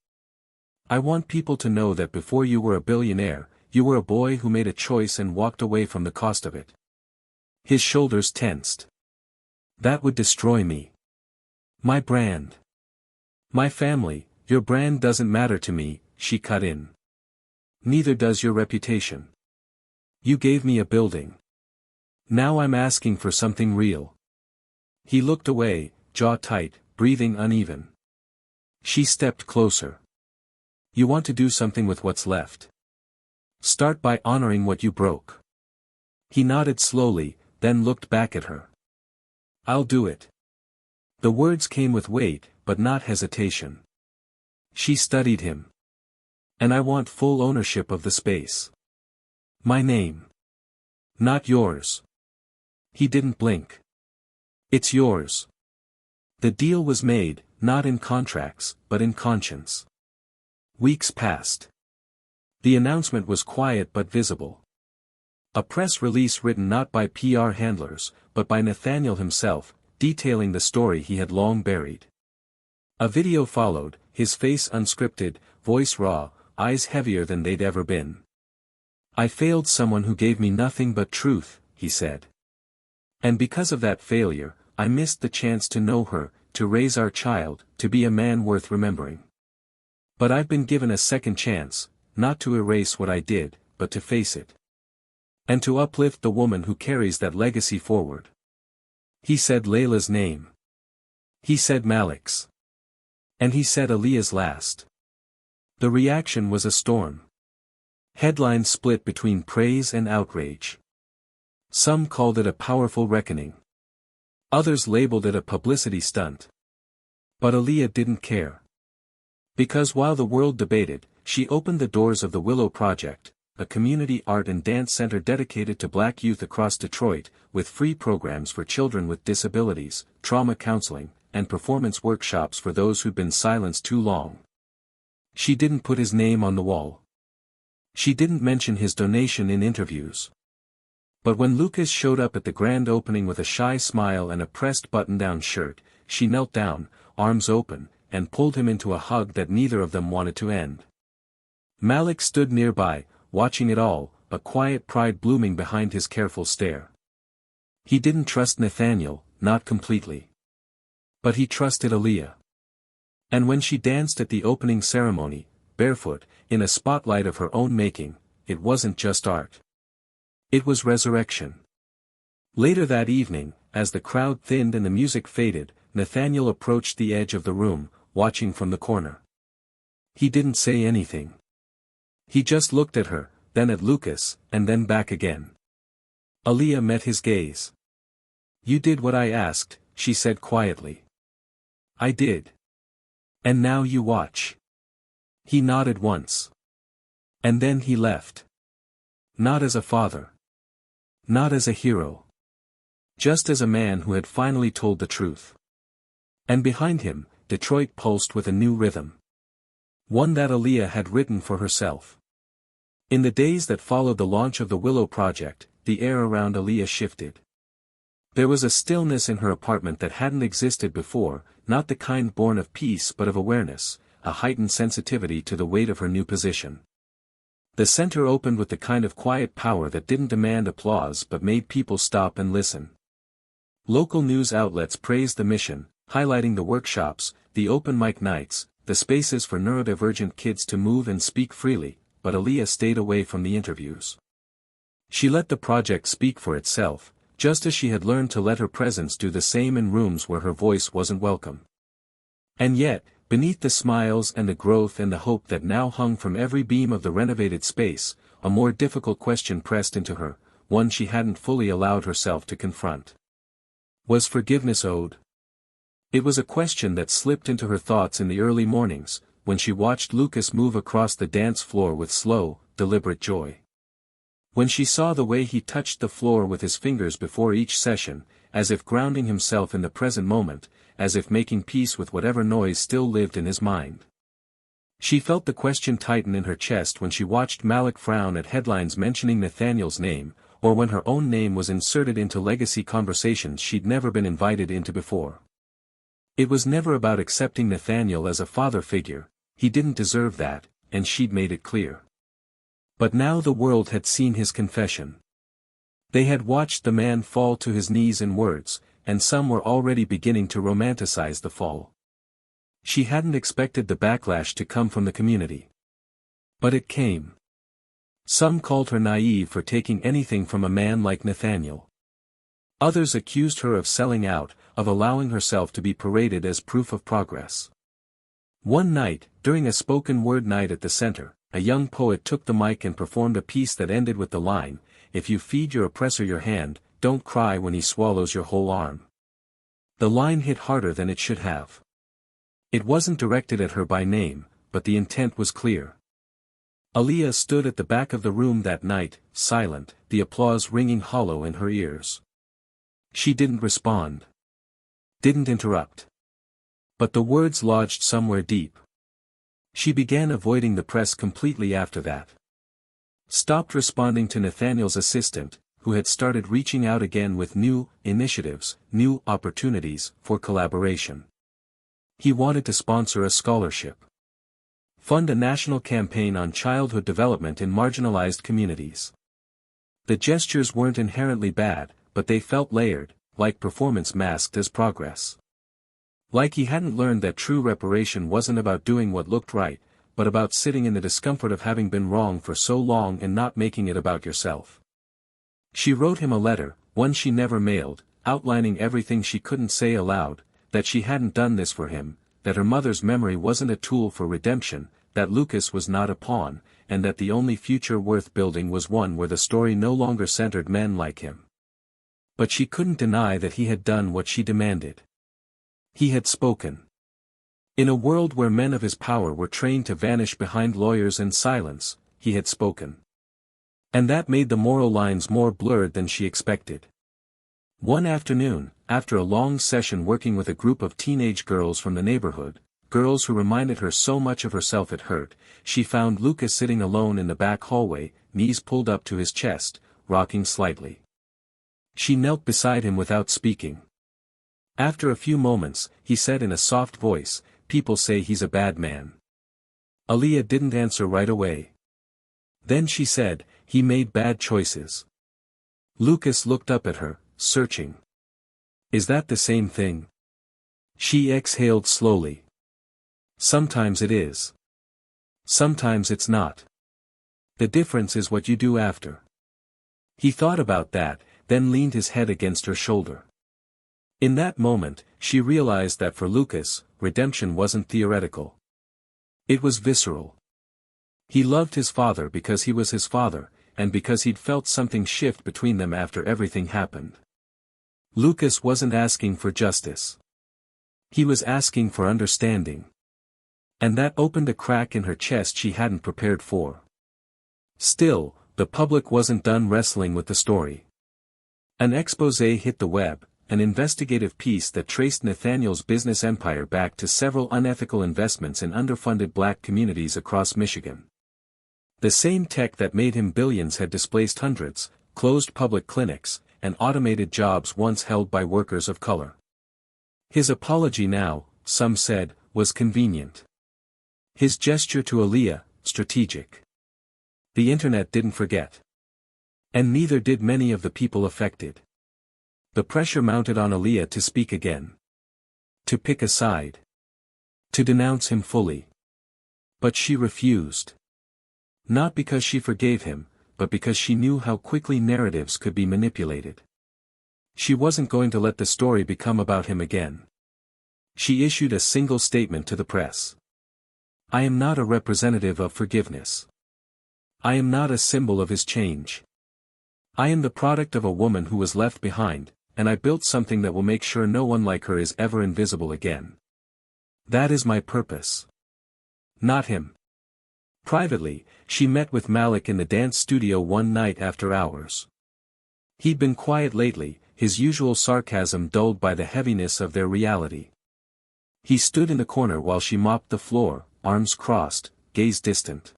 I want people to know that before you were a billionaire, you were a boy who made a choice and walked away from the cost of it." His shoulders tensed. "That would destroy me. My brand. My family. Your brand doesn't matter to me," she cut in. "Neither does your reputation. You gave me a building. Now I'm asking for something real." He looked away, jaw tight, breathing uneven. She stepped closer. "You want to do something with what's left. Start by honoring what you broke." He nodded slowly, then looked back at her. "I'll do it." The words came with weight, but not hesitation. She studied him. "And I want full ownership of the space. My name. Not yours." He didn't blink. "It's yours." The deal was made, not in contracts, but in conscience. Weeks passed. The announcement was quiet but visible. A press release written not by PR handlers, but by Nathaniel himself, detailing the story he had long buried. A video followed, his face unscripted, voice raw, eyes heavier than they'd ever been. "I failed someone who gave me nothing but truth," he said. "And because of that failure, I missed the chance to know her, to raise our child, to be a man worth remembering. But I've been given a second chance, not to erase what I did, but to face it. And to uplift the woman who carries that legacy forward." He said Layla's name. He said Malik's. And he said Aaliyah's last. The reaction was a storm. Headlines split between praise and outrage. Some called it a powerful reckoning. Others labeled it a publicity stunt. But Aaliyah didn't care. Because while the world debated, She opened the doors of the Willow Project, a community art and dance center dedicated to Black youth across Detroit, with free programs for children with disabilities, trauma counseling, and performance workshops for those who'd been silenced too long. She didn't put his name on the wall. She didn't mention his donation in interviews. But when Lucas showed up at the grand opening with a shy smile and a pressed button-down shirt, she knelt down, arms open, and pulled him into a hug that neither of them wanted to end. Malik stood nearby, watching it all, a quiet pride blooming behind his careful stare. He didn't trust Nathaniel, not completely. But he trusted Aaliyah. And when she danced at the opening ceremony, barefoot, in a spotlight of her own making, it wasn't just art. It was resurrection. Later that evening, as the crowd thinned and the music faded, Nathaniel approached the edge of the room, watching from the corner. He didn't say anything. He just looked at her, then at Lucas, and then back again. Aaliyah met his gaze. "You did what I asked," she said quietly. "I did. And now you watch." He nodded once. And then he left. Not as a father. Not as a hero. Just as a man who had finally told the truth. And behind him, Detroit pulsed with a new rhythm. One that Aaliyah had written for herself. In the days that followed the launch of the Willow Project, the air around Aaliyah shifted. There was a stillness in her apartment that hadn't existed before, not the kind born of peace but of awareness, a heightened sensitivity to the weight of her new position. The center opened with the kind of quiet power that didn't demand applause but made people stop and listen. Local news outlets praised the mission, highlighting the workshops, the open mic nights, the spaces for neurodivergent kids to move and speak freely, but Aaliyah stayed away from the interviews. She let the project speak for itself, just as she had learned to let her presence do the same in rooms where her voice wasn't welcome. And yet, beneath the smiles and the growth and the hope that now hung from every beam of the renovated space, a more difficult question pressed into her, one she hadn't fully allowed herself to confront. Was forgiveness owed? It was a question that slipped into her thoughts in the early mornings, when she watched Lucas move across the dance floor with slow, deliberate joy. When she saw the way he touched the floor with his fingers before each session, as if grounding himself in the present moment, as if making peace with whatever noise still lived in his mind. She felt the question tighten in her chest when she watched Malik frown at headlines mentioning Nathaniel's name, or when her own name was inserted into legacy conversations she'd never been invited into before. It was never about accepting Nathaniel as a father figure, he didn't deserve that, and she'd made it clear. But now the world had seen his confession. They had watched the man fall to his knees in words, and some were already beginning to romanticize the fall. She hadn't expected the backlash to come from the community. But it came. Some called her naive for taking anything from a man like Nathaniel. Others accused her of selling out, of allowing herself to be paraded as proof of progress. One night, during a spoken-word night at the center, a young poet took the mic and performed a piece that ended with the line, "If you feed your oppressor your hand, don't cry when he swallows your whole arm." The line hit harder than it should have. It wasn't directed at her by name, but the intent was clear. Aaliyah stood at the back of the room that night, silent, the applause ringing hollow in her ears. She didn't respond. Didn't interrupt. But the words lodged somewhere deep. She began avoiding the press completely after that. Stopped responding to Nathaniel's assistant, who had started reaching out again with new initiatives, new opportunities for collaboration. He wanted to sponsor a scholarship. Fund a national campaign on childhood development in marginalized communities. The gestures weren't inherently bad, but they felt layered, like performance masked as progress. Like he hadn't learned that true reparation wasn't about doing what looked right, but about sitting in the discomfort of having been wrong for so long and not making it about yourself. She wrote him a letter, one she never mailed, outlining everything she couldn't say aloud, that she hadn't done this for him, that her mother's memory wasn't a tool for redemption, that Lucas was not a pawn, and that the only future worth building was one where the story no longer centered men like him. But she couldn't deny that he had done what she demanded. He had spoken. In a world where men of his power were trained to vanish behind lawyers and silence, he had spoken. And that made the moral lines more blurred than she expected. One afternoon, after a long session working with a group of teenage girls from the neighborhood, girls who reminded her so much of herself it hurt, she found Lucas sitting alone in the back hallway, knees pulled up to his chest, rocking slightly. She knelt beside him without speaking. After a few moments, he said in a soft voice, "People say he's a bad man." Aaliyah didn't answer right away. Then she said, "He made bad choices." Lucas looked up at her, searching. "Is that the same thing?" She exhaled slowly. "Sometimes it is. Sometimes it's not. The difference is what you do after." He thought about that, then leaned his head against her shoulder. In that moment, she realized that for Lucas, redemption wasn't theoretical. It was visceral. He loved his father because he was his father, and because he'd felt something shift between them after everything happened. Lucas wasn't asking for justice. He was asking for understanding. And that opened a crack in her chest she hadn't prepared for. Still, the public wasn't done wrestling with the story. An exposé hit the web, an investigative piece that traced Nathaniel's business empire back to several unethical investments in underfunded black communities across Michigan. The same tech that made him billions had displaced hundreds, closed public clinics, and automated jobs once held by workers of color. His apology now, some said, was convenient. His gesture to Aaliyah, strategic. The internet didn't forget. And neither did many of the people affected. The pressure mounted on Aaliyah to speak again. To pick a side. To denounce him fully. But she refused. Not because she forgave him, but because she knew how quickly narratives could be manipulated. She wasn't going to let the story become about him again. She issued a single statement to the press. "I am not a representative of forgiveness. I am not a symbol of his change. I am the product of a woman who was left behind, and I built something that will make sure no one like her is ever invisible again. That is my purpose. Not him." Privately, she met with Malik in the dance studio one night after hours. He'd been quiet lately, his usual sarcasm dulled by the heaviness of their reality. He stood in the corner while she mopped the floor, arms crossed, gaze distant.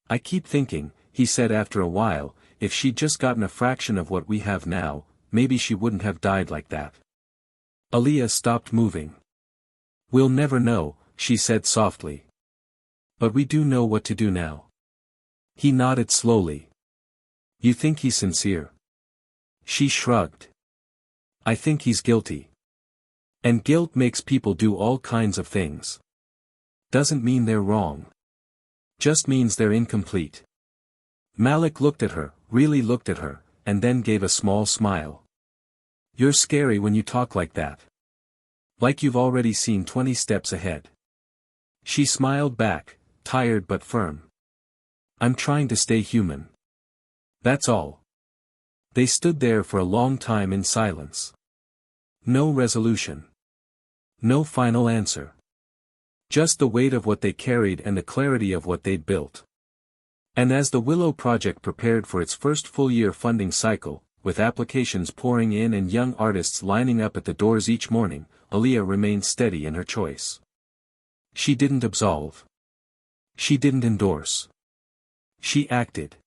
"I keep thinking," he said after a while, "if she'd just gotten a fraction of what we have now, maybe she wouldn't have died like that." Aaliyah stopped moving. "We'll never know," she said softly. "But we do know what to do now." He nodded slowly. "You think he's sincere?" She shrugged. "I think he's guilty. And guilt makes people do all kinds of things. Doesn't mean they're wrong. Just means they're incomplete." Malik looked at her, really looked at her, and then gave a small smile. "You're scary when you talk like that. Like you've already seen 20 steps ahead." She smiled back, tired but firm. "I'm trying to stay human. That's all." They stood there for a long time in silence. No resolution. No final answer. Just the weight of what they carried and the clarity of what they'd built. And as the Willow Project prepared for its first full-year funding cycle, with applications pouring in and young artists lining up at the doors each morning, Aaliyah remained steady in her choice. She didn't absolve. She didn't endorse. She acted.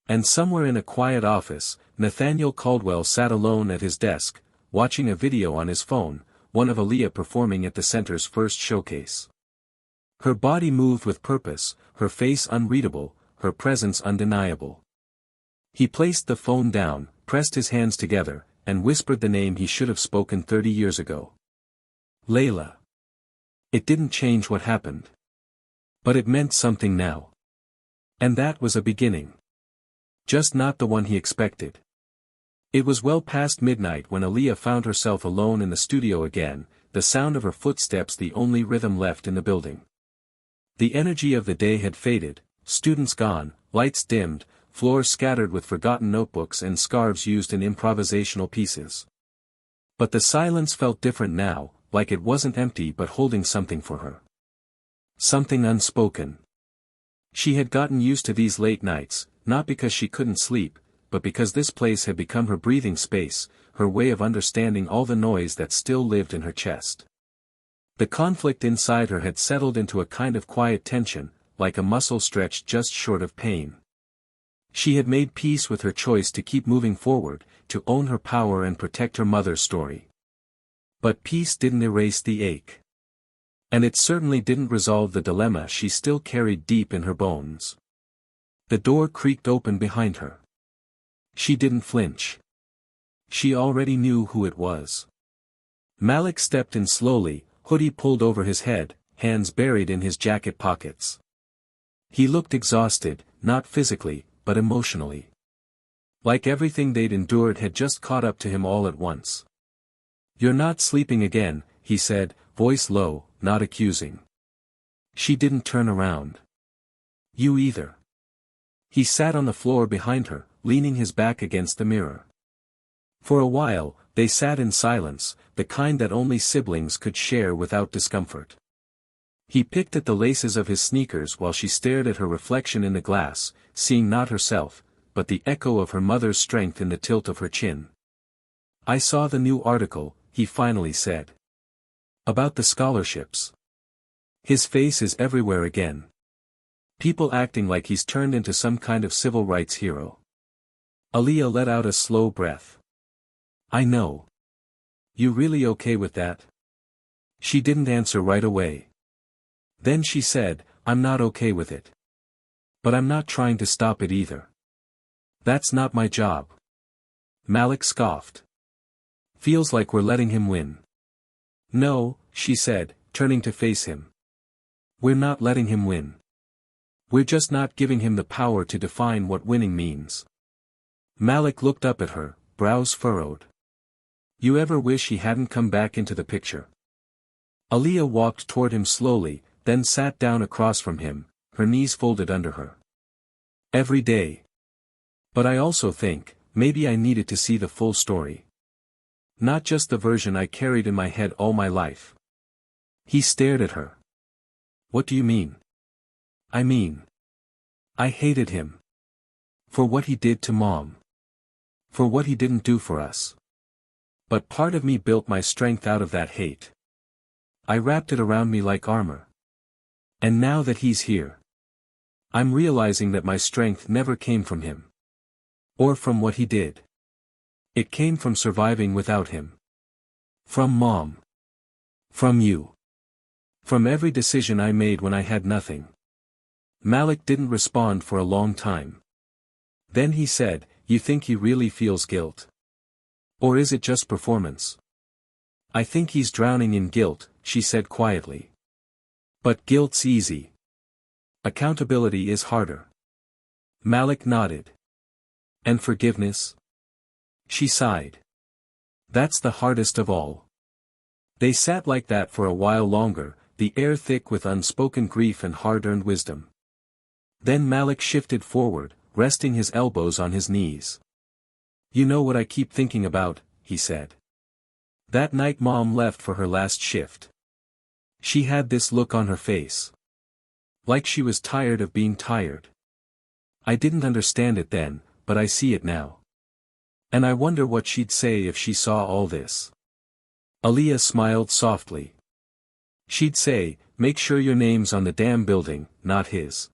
And somewhere in a quiet office, Nathaniel Caldwell sat alone at his desk, watching a video on his phone, one of Aaliyah performing at the center's first showcase. Her body moved with purpose, her face unreadable, her presence undeniable. He placed the phone down, pressed his hands together, and whispered the name he should have spoken 30 years ago. Layla. It didn't change what happened. But it meant something now. And that was a beginning. Just not the one he expected. It was well past midnight when Aaliyah found herself alone in the studio again, the sound of her footsteps the only rhythm left in the building. The energy of the day had faded, students gone, lights dimmed, floors scattered with forgotten notebooks and scarves used in improvisational pieces. But the silence felt different now, like it wasn't empty but holding something for her. Something unspoken. She had gotten used to these late nights, not because she couldn't sleep, but because this place had become her breathing space, her way of understanding all the noise that still lived in her chest. The conflict inside her had settled into a kind of quiet tension, like a muscle stretched just short of pain. She had made peace with her choice to keep moving forward, to own her power and protect her mother's story. But peace didn't erase the ache. And it certainly didn't resolve the dilemma she still carried deep in her bones. The door creaked open behind her. She didn't flinch. She already knew who it was. Malik stepped in slowly, hoodie pulled over his head, hands buried in his jacket pockets. He looked exhausted, not physically, but emotionally. Like everything they'd endured had just caught up to him all at once. "You're not sleeping again," he said, voice low, not accusing. She didn't turn around. "You either." He sat on the floor behind her, leaning his back against the mirror. For a while, they sat in silence, the kind that only siblings could share without discomfort. He picked at the laces of his sneakers while she stared at her reflection in the glass, seeing not herself, but the echo of her mother's strength in the tilt of her chin. "I saw the new article," he finally said. "About the scholarships. His face is everywhere again. People acting like he's turned into some kind of civil rights hero." Aaliyah let out a slow breath. "I know. You really okay with that?" She didn't answer right away. Then she said, "I'm not okay with it. But I'm not trying to stop it either. That's not my job." Malik scoffed. "Feels like we're letting him win." "No," she said, turning to face him. "We're not letting him win. We're just not giving him the power to define what winning means." Malik looked up at her, brows furrowed. "You ever wish he hadn't come back into the picture?" Aaliyah walked toward him slowly, then sat down across from him, her knees folded under her. "Every day. But I also think, maybe I needed to see the full story. Not just the version I carried in my head all my life." He stared at her. "What do you mean?" "I mean, I hated him. For what he did to Mom. For what he didn't do for us. But part of me built my strength out of that hate. I wrapped it around me like armor. And now that he's here, I'm realizing that my strength never came from him. Or from what he did. It came from surviving without him. From Mom. From you. From every decision I made when I had nothing." Malik didn't respond for a long time. Then he said, "You think he really feels guilt? Or is it just performance?" "I think he's drowning in guilt," she said quietly. "But guilt's easy. Accountability is harder." Malik nodded. "And forgiveness?" She sighed. "That's the hardest of all." They sat like that for a while longer, the air thick with unspoken grief and hard-earned wisdom. Then Malik shifted forward, resting his elbows on his knees. "You know what I keep thinking about," he said. "That night Mom left for her last shift. She had this look on her face. Like she was tired of being tired. I didn't understand it then, but I see it now. And I wonder what she'd say if she saw all this." Aaliyah smiled softly. "She'd say, make sure your name's on the damn building, not his."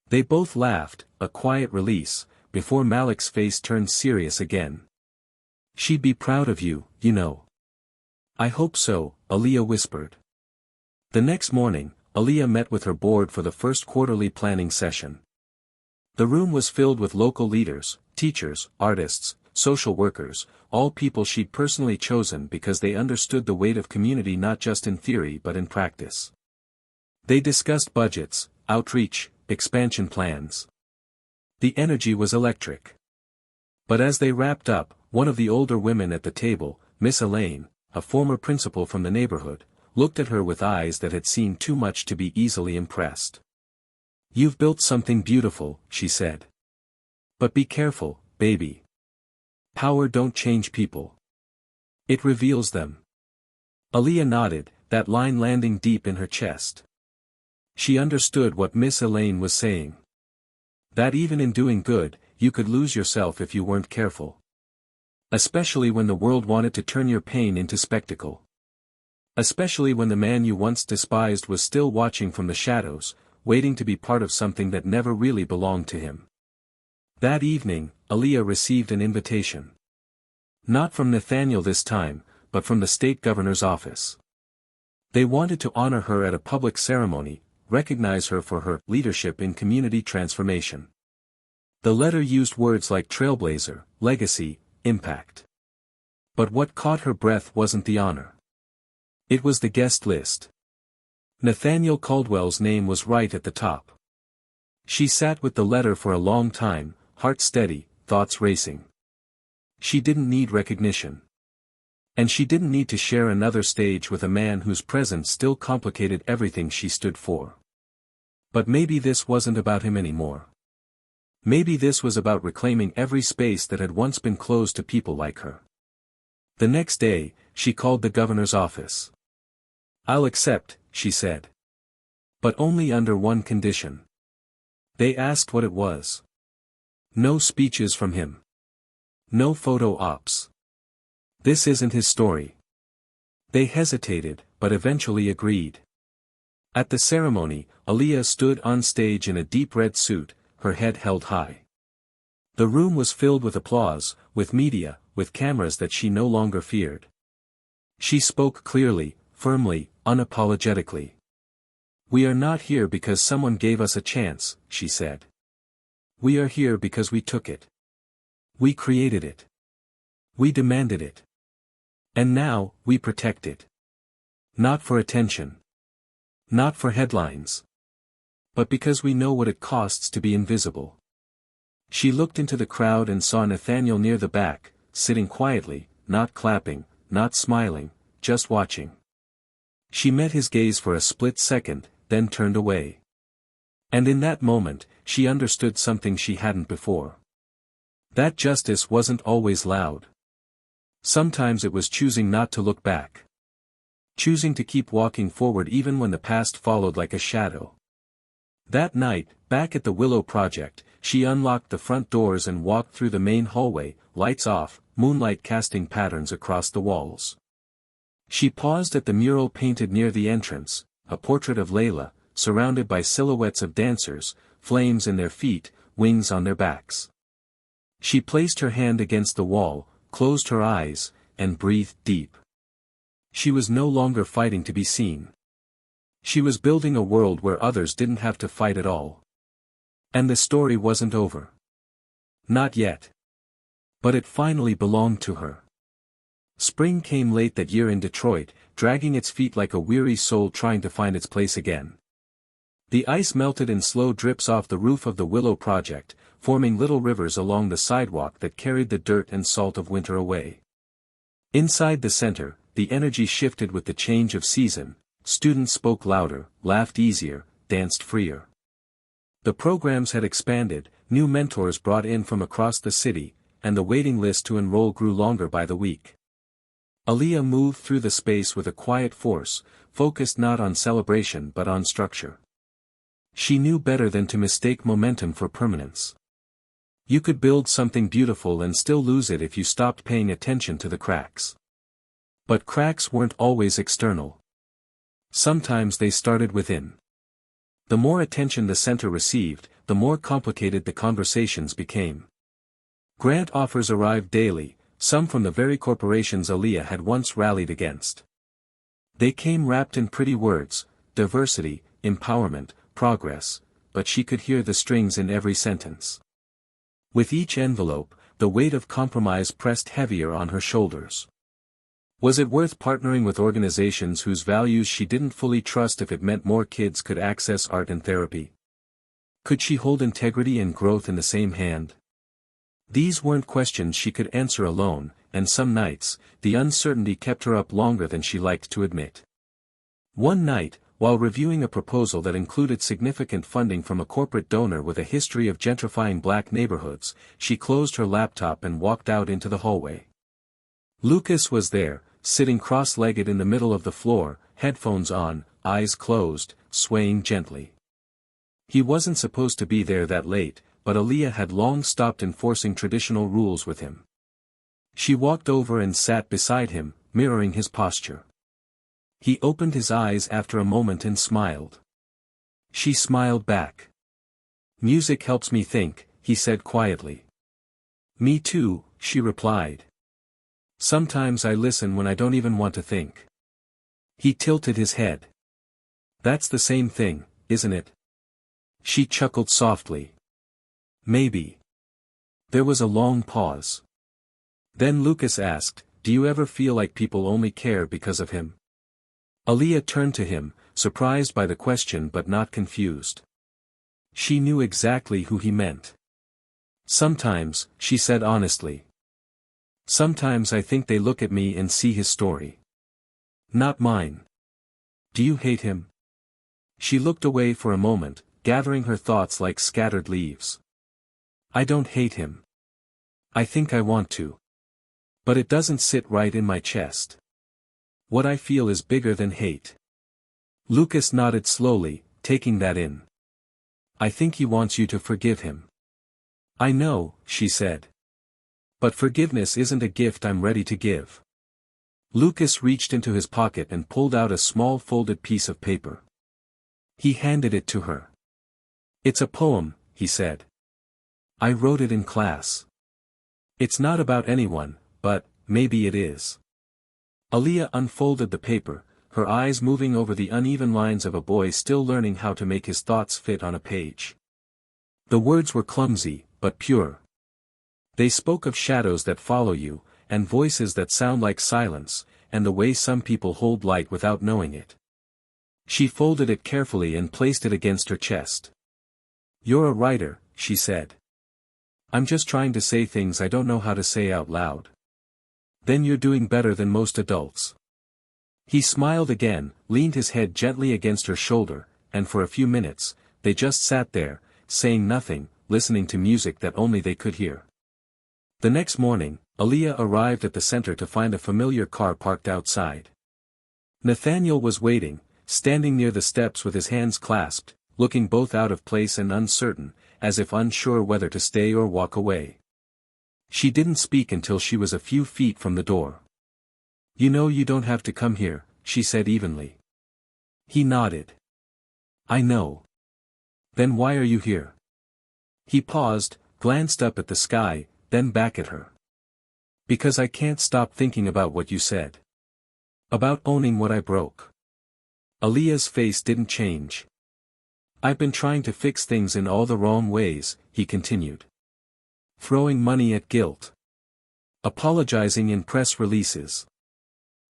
They both laughed, a quiet release, before Malik's face turned serious again. "She'd be proud of you, you know." "I hope so," Aaliyah whispered. The next morning, Aaliyah met with her board for the first quarterly planning session. The room was filled with local leaders, teachers, artists, social workers, all people she'd personally chosen because they understood the weight of community not just in theory but in practice. They discussed budgets, outreach, expansion plans. The energy was electric. But as they wrapped up, one of the older women at the table, Miss Elaine, a former principal from the neighborhood, looked at her with eyes that had seen too much to be easily impressed. "You've built something beautiful," she said. "But be careful, baby. Power don't change people. It reveals them." Aaliyah nodded, that line landing deep in her chest. She understood what Miss Elaine was saying. That even in doing good, you could lose yourself if you weren't careful. Especially when the world wanted to turn your pain into spectacle. Especially when the man you once despised was still watching from the shadows, waiting to be part of something that never really belonged to him. That evening, Aaliyah received an invitation. Not from Nathaniel this time, but from the state governor's office. They wanted to honor her at a public ceremony, recognize her for her leadership in community transformation. The letter used words like trailblazer, legacy, impact. But what caught her breath wasn't the honor. It was the guest list. Nathaniel Caldwell's name was right at the top. She sat with the letter for a long time, heart steady, thoughts racing. She didn't need recognition. And she didn't need to share another stage with a man whose presence still complicated everything she stood for. But maybe this wasn't about him anymore. Maybe this was about reclaiming every space that had once been closed to people like her. The next day, she called the governor's office. "I'll accept," she said. "But only under one condition." They asked what it was. No speeches from him. No photo ops. This isn't his story. They hesitated, but eventually agreed. At the ceremony, Aaliyah stood on stage in a deep red suit, her head held high. The room was filled with applause, with media, with cameras that she no longer feared. She spoke clearly, firmly, unapologetically. "We are not here because someone gave us a chance," she said. "We are here because we took it. We created it. We demanded it. And now, we protect it. Not for attention. Not for headlines. But because we know what it costs to be invisible." She looked into the crowd and saw Nathaniel near the back, sitting quietly, not clapping, not smiling, just watching. She met his gaze for a split second, then turned away. And in that moment, she understood something she hadn't before. That justice wasn't always loud. Sometimes it was choosing not to look back. Choosing to keep walking forward even when the past followed like a shadow. That night, back at the Willow Project, she unlocked the front doors and walked through the main hallway, lights off, moonlight casting patterns across the walls. She paused at the mural painted near the entrance, a portrait of Layla, surrounded by silhouettes of dancers, flames in their feet, wings on their backs. She placed her hand against the wall, closed her eyes, and breathed deep. She was no longer fighting to be seen. She was building a world where others didn't have to fight at all. And the story wasn't over. Not yet. But it finally belonged to her. Spring came late that year in Detroit, dragging its feet like a weary soul trying to find its place again. The ice melted in slow drips off the roof of the Willow Project, forming little rivers along the sidewalk that carried the dirt and salt of winter away. Inside the center, the energy shifted with the change of season. Students spoke louder, laughed easier, danced freer. The programs had expanded, new mentors brought in from across the city, and the waiting list to enroll grew longer by the week. Aaliyah moved through the space with a quiet force, focused not on celebration but on structure. She knew better than to mistake momentum for permanence. You could build something beautiful and still lose it if you stopped paying attention to the cracks. But cracks weren't always external. Sometimes they started within. The more attention the center received, the more complicated the conversations became. Grant offers arrived daily, some from the very corporations Aaliyah had once rallied against. They came wrapped in pretty words, diversity, empowerment, progress, but she could hear the strings in every sentence. With each envelope, the weight of compromise pressed heavier on her shoulders. Was it worth partnering with organizations whose values she didn't fully trust if it meant more kids could access art and therapy? Could she hold integrity and growth in the same hand? These weren't questions she could answer alone, and some nights, the uncertainty kept her up longer than she liked to admit. One night, while reviewing a proposal that included significant funding from a corporate donor with a history of gentrifying black neighborhoods, she closed her laptop and walked out into the hallway. Lucas was there, sitting cross-legged in the middle of the floor, headphones on, eyes closed, swaying gently. He wasn't supposed to be there that late, but Aaliyah had long stopped enforcing traditional rules with him. She walked over and sat beside him, mirroring his posture. He opened his eyes after a moment and smiled. She smiled back. "Music helps me think," he said quietly. "Me too," she replied. "Sometimes I listen when I don't even want to think." He tilted his head. "That's the same thing, isn't it?" She chuckled softly. "Maybe." There was a long pause. Then Lucas asked, "Do you ever feel like people only care because of him?" Aaliyah turned to him, surprised by the question but not confused. She knew exactly who he meant. "Sometimes," she said honestly. "Sometimes I think they look at me and see his story. Not mine." "Do you hate him?" She looked away for a moment, gathering her thoughts like scattered leaves. "I don't hate him. I think I want to. But it doesn't sit right in my chest. What I feel is bigger than hate." Lucas nodded slowly, taking that in. "I think he wants you to forgive him." "I know," she said. "But forgiveness isn't a gift I'm ready to give." Lucas reached into his pocket and pulled out a small folded piece of paper. He handed it to her. "It's a poem," he said. "I wrote it in class. It's not about anyone, but maybe it is." Aaliyah unfolded the paper, her eyes moving over the uneven lines of a boy still learning how to make his thoughts fit on a page. The words were clumsy, but pure. They spoke of shadows that follow you, and voices that sound like silence, and the way some people hold light without knowing it. She folded it carefully and placed it against her chest. "You're a writer," she said. "I'm just trying to say things I don't know how to say out loud." "Then you're doing better than most adults." He smiled again, leaned his head gently against her shoulder, and for a few minutes, they just sat there, saying nothing, listening to music that only they could hear. The next morning, Aaliyah arrived at the center to find a familiar car parked outside. Nathaniel was waiting, standing near the steps with his hands clasped, looking both out of place and uncertain, as if unsure whether to stay or walk away. She didn't speak until she was a few feet from the door. "You know you don't have to come here," she said evenly. He nodded. "I know. Then why are you here?" He paused, glanced up at the sky, then back at her. "Because I can't stop thinking about what you said. About owning what I broke." Aaliyah's face didn't change. "I've been trying to fix things in all the wrong ways," he continued. "Throwing money at guilt. Apologizing in press releases.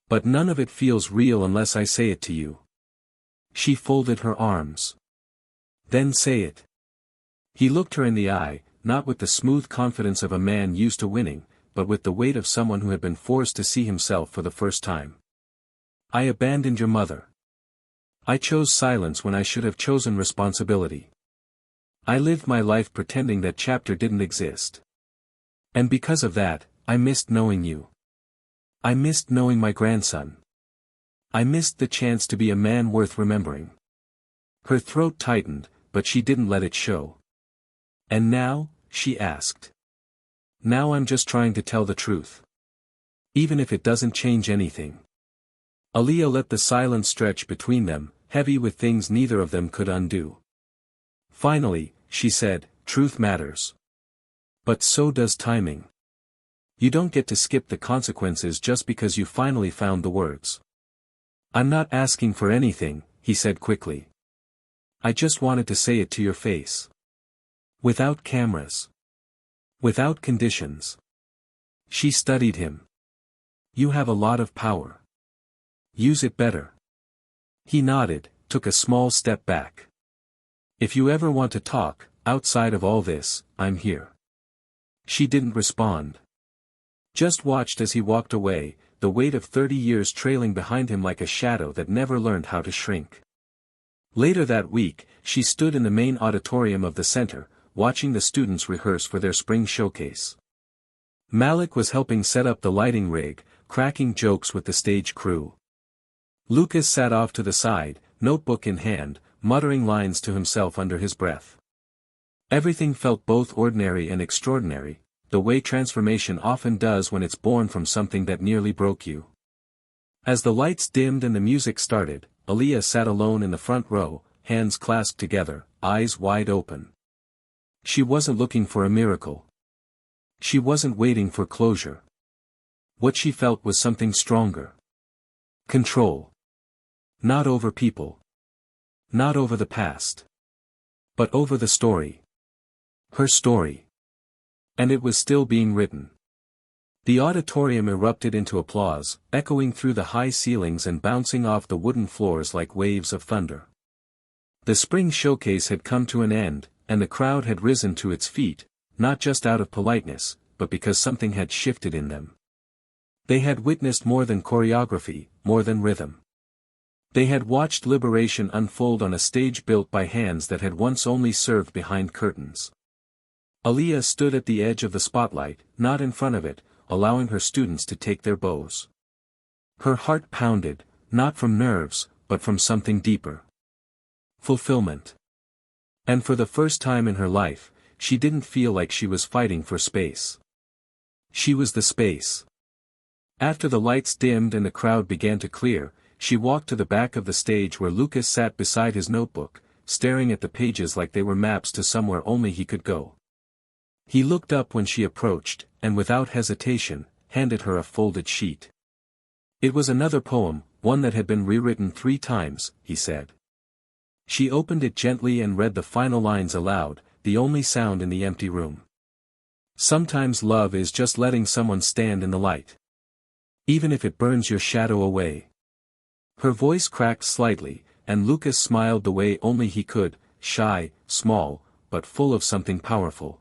But none of it feels real unless I say it to you." She folded her arms. "Then say it." He looked her in the eye, not with the smooth confidence of a man used to winning, but with the weight of someone who had been forced to see himself for the first time. "I abandoned your mother. I chose silence when I should have chosen responsibility. I lived my life pretending that chapter didn't exist. And because of that, I missed knowing you. I missed knowing my grandson. I missed the chance to be a man worth remembering." Her throat tightened, but she didn't let it show. "And now?" she asked. "Now I'm just trying to tell the truth. Even if it doesn't change anything." Aaliyah let the silence stretch between them, heavy with things neither of them could undo. Finally, she said, "Truth matters. But so does timing. You don't get to skip the consequences just because you finally found the words." "I'm not asking for anything," he said quickly. "I just wanted to say it to your face. Without cameras. Without conditions." She studied him. "You have a lot of power. Use it better." He nodded, took a small step back. "If you ever want to talk, outside of all this, I'm here." She didn't respond. Just watched as he walked away, the weight of 30 years trailing behind him like a shadow that never learned how to shrink. Later that week, she stood in the main auditorium of the center, watching the students rehearse for their spring showcase. Malik was helping set up the lighting rig, cracking jokes with the stage crew. Lucas sat off to the side, notebook in hand, muttering lines to himself under his breath. Everything felt both ordinary and extraordinary, the way transformation often does when it's born from something that nearly broke you. As the lights dimmed and the music started, Aaliyah sat alone in the front row, hands clasped together, eyes wide open. She wasn't looking for a miracle. She wasn't waiting for closure. What she felt was something stronger. Control. Not over people. Not over the past. But over the story. Her story. And it was still being written. The auditorium erupted into applause, echoing through the high ceilings and bouncing off the wooden floors like waves of thunder. The spring showcase had come to an end, and the crowd had risen to its feet, not just out of politeness, but because something had shifted in them. They had witnessed more than choreography, more than rhythm. They had watched liberation unfold on a stage built by hands that had once only served behind curtains. Aaliyah stood at the edge of the spotlight, not in front of it, allowing her students to take their bows. Her heart pounded, not from nerves, but from something deeper. Fulfillment. And for the first time in her life, she didn't feel like she was fighting for space. She was the space. After the lights dimmed and the crowd began to clear, she walked to the back of the stage where Lucas sat beside his notebook, staring at the pages like they were maps to somewhere only he could go. He looked up when she approached, and without hesitation, handed her a folded sheet. It was another poem, one that had been rewritten 3 times, he said. She opened it gently and read the final lines aloud, the only sound in the empty room. Sometimes love is just letting someone stand in the light. Even if it burns your shadow away. Her voice cracked slightly, and Lucas smiled the way only he could, shy, small, but full of something powerful.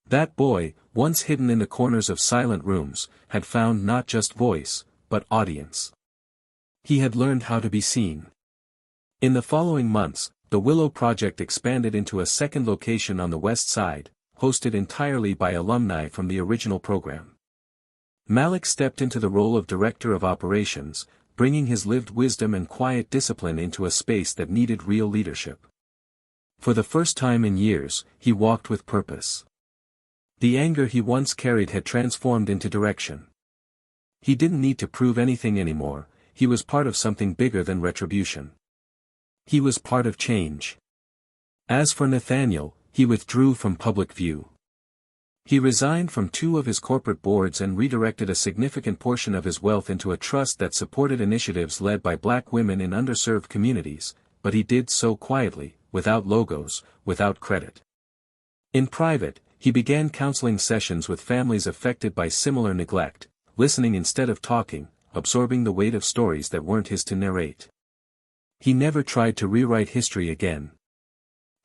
That boy, once hidden in the corners of silent rooms, had found not just voice, but audience. He had learned how to be seen. In the following months, the Willow Project expanded into a second location on the west side, hosted entirely by alumni from the original program. Malik stepped into the role of Director of Operations, bringing his lived wisdom and quiet discipline into a space that needed real leadership. For the first time in years, he walked with purpose. The anger he once carried had transformed into direction. He didn't need to prove anything anymore, he was part of something bigger than retribution. He was part of change. As for Nathaniel, he withdrew from public view. He resigned from 2 of his corporate boards and redirected a significant portion of his wealth into a trust that supported initiatives led by Black women in underserved communities, but he did so quietly, without logos, without credit. In private, he began counseling sessions with families affected by similar neglect, listening instead of talking, absorbing the weight of stories that weren't his to narrate. He never tried to rewrite history again.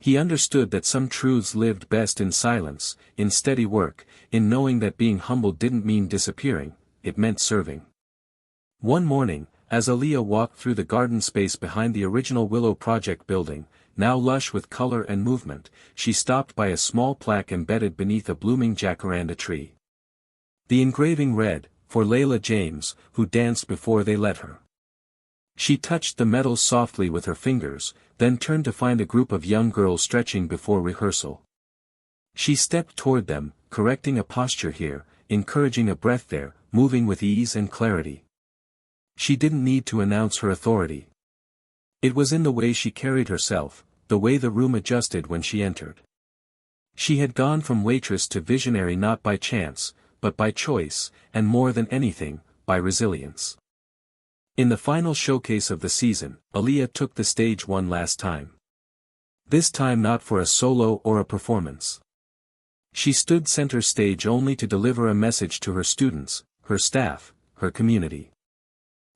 He understood that some truths lived best in silence, in steady work, in knowing that being humble didn't mean disappearing, it meant serving. One morning, as Aaliyah walked through the garden space behind the original Willow Project building, now lush with color and movement, she stopped by a small plaque embedded beneath a blooming jacaranda tree. The engraving read, "For Layla James, who danced before they let her." She touched the metal softly with her fingers, then turned to find a group of young girls stretching before rehearsal. She stepped toward them, correcting a posture here, encouraging a breath there, moving with ease and clarity. She didn't need to announce her authority. It was in the way she carried herself, the way the room adjusted when she entered. She had gone from waitress to visionary not by chance, but by choice, and more than anything, by resilience. In the final showcase of the season, Aaliyah took the stage one last time. This time not for a solo or a performance. She stood center stage only to deliver a message to her students, her staff, her community.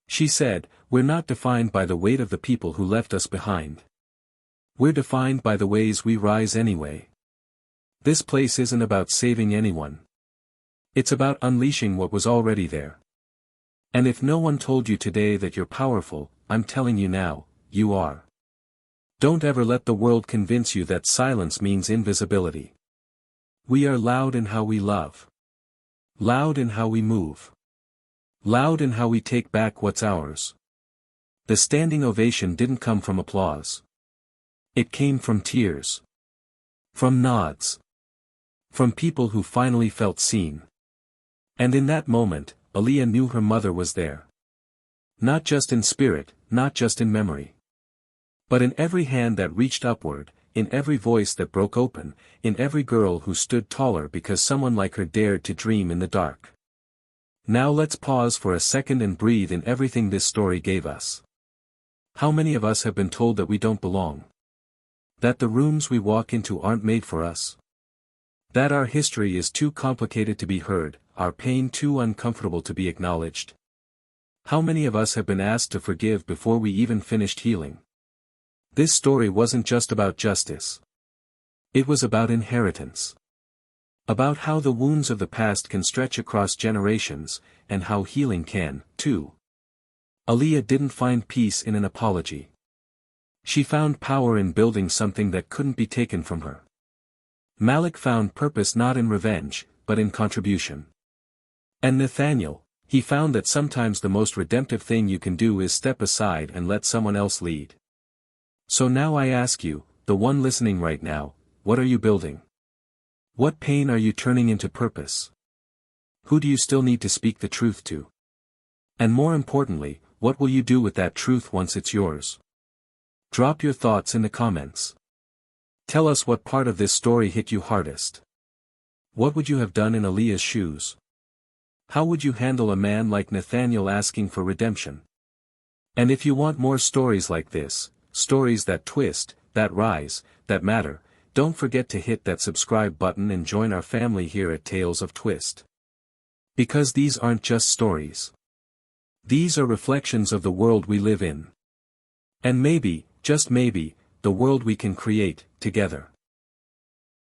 She said, "We're not defined by the weight of the people who left us behind. We're defined by the ways we rise anyway. This place isn't about saving anyone. It's about unleashing what was already there. And if no one told you today that you're powerful, I'm telling you now, you are. Don't ever let the world convince you that silence means invisibility. We are loud in how we love. Loud in how we move. Loud in how we take back what's ours. The standing ovation didn't come from applause. It came from tears. From nods. From people who finally felt seen. And in that moment, Aaliyah knew her mother was there. Not just in spirit, not just in memory. But in every hand that reached upward, in every voice that broke open, in every girl who stood taller because someone like her dared to dream in the dark. Now let's pause for a second and breathe in everything this story gave us. How many of us have been told that we don't belong? That the rooms we walk into aren't made for us? That our history is too complicated to be heard, our pain too uncomfortable to be acknowledged? How many of us have been asked to forgive before we even finished healing? This story wasn't just about justice. It was about inheritance. About how the wounds of the past can stretch across generations, and how healing can, too. Aaliyah didn't find peace in an apology. She found power in building something that couldn't be taken from her. Malik found purpose not in revenge, but in contribution. And Nathaniel, he found that sometimes the most redemptive thing you can do is step aside and let someone else lead. So now I ask you, the one listening right now, what are you building? What pain are you turning into purpose? Who do you still need to speak the truth to? And more importantly, what will you do with that truth once it's yours? Drop your thoughts in the comments. Tell us what part of this story hit you hardest. What would you have done in Aaliyah's shoes? How would you handle a man like Nathaniel asking for redemption? And if you want more stories like this, stories that twist, that rise, that matter, don't forget to hit that subscribe button and join our family here at Tales of Twist. Because these aren't just stories. These are reflections of the world we live in. And maybe, just maybe, the world we can create, together.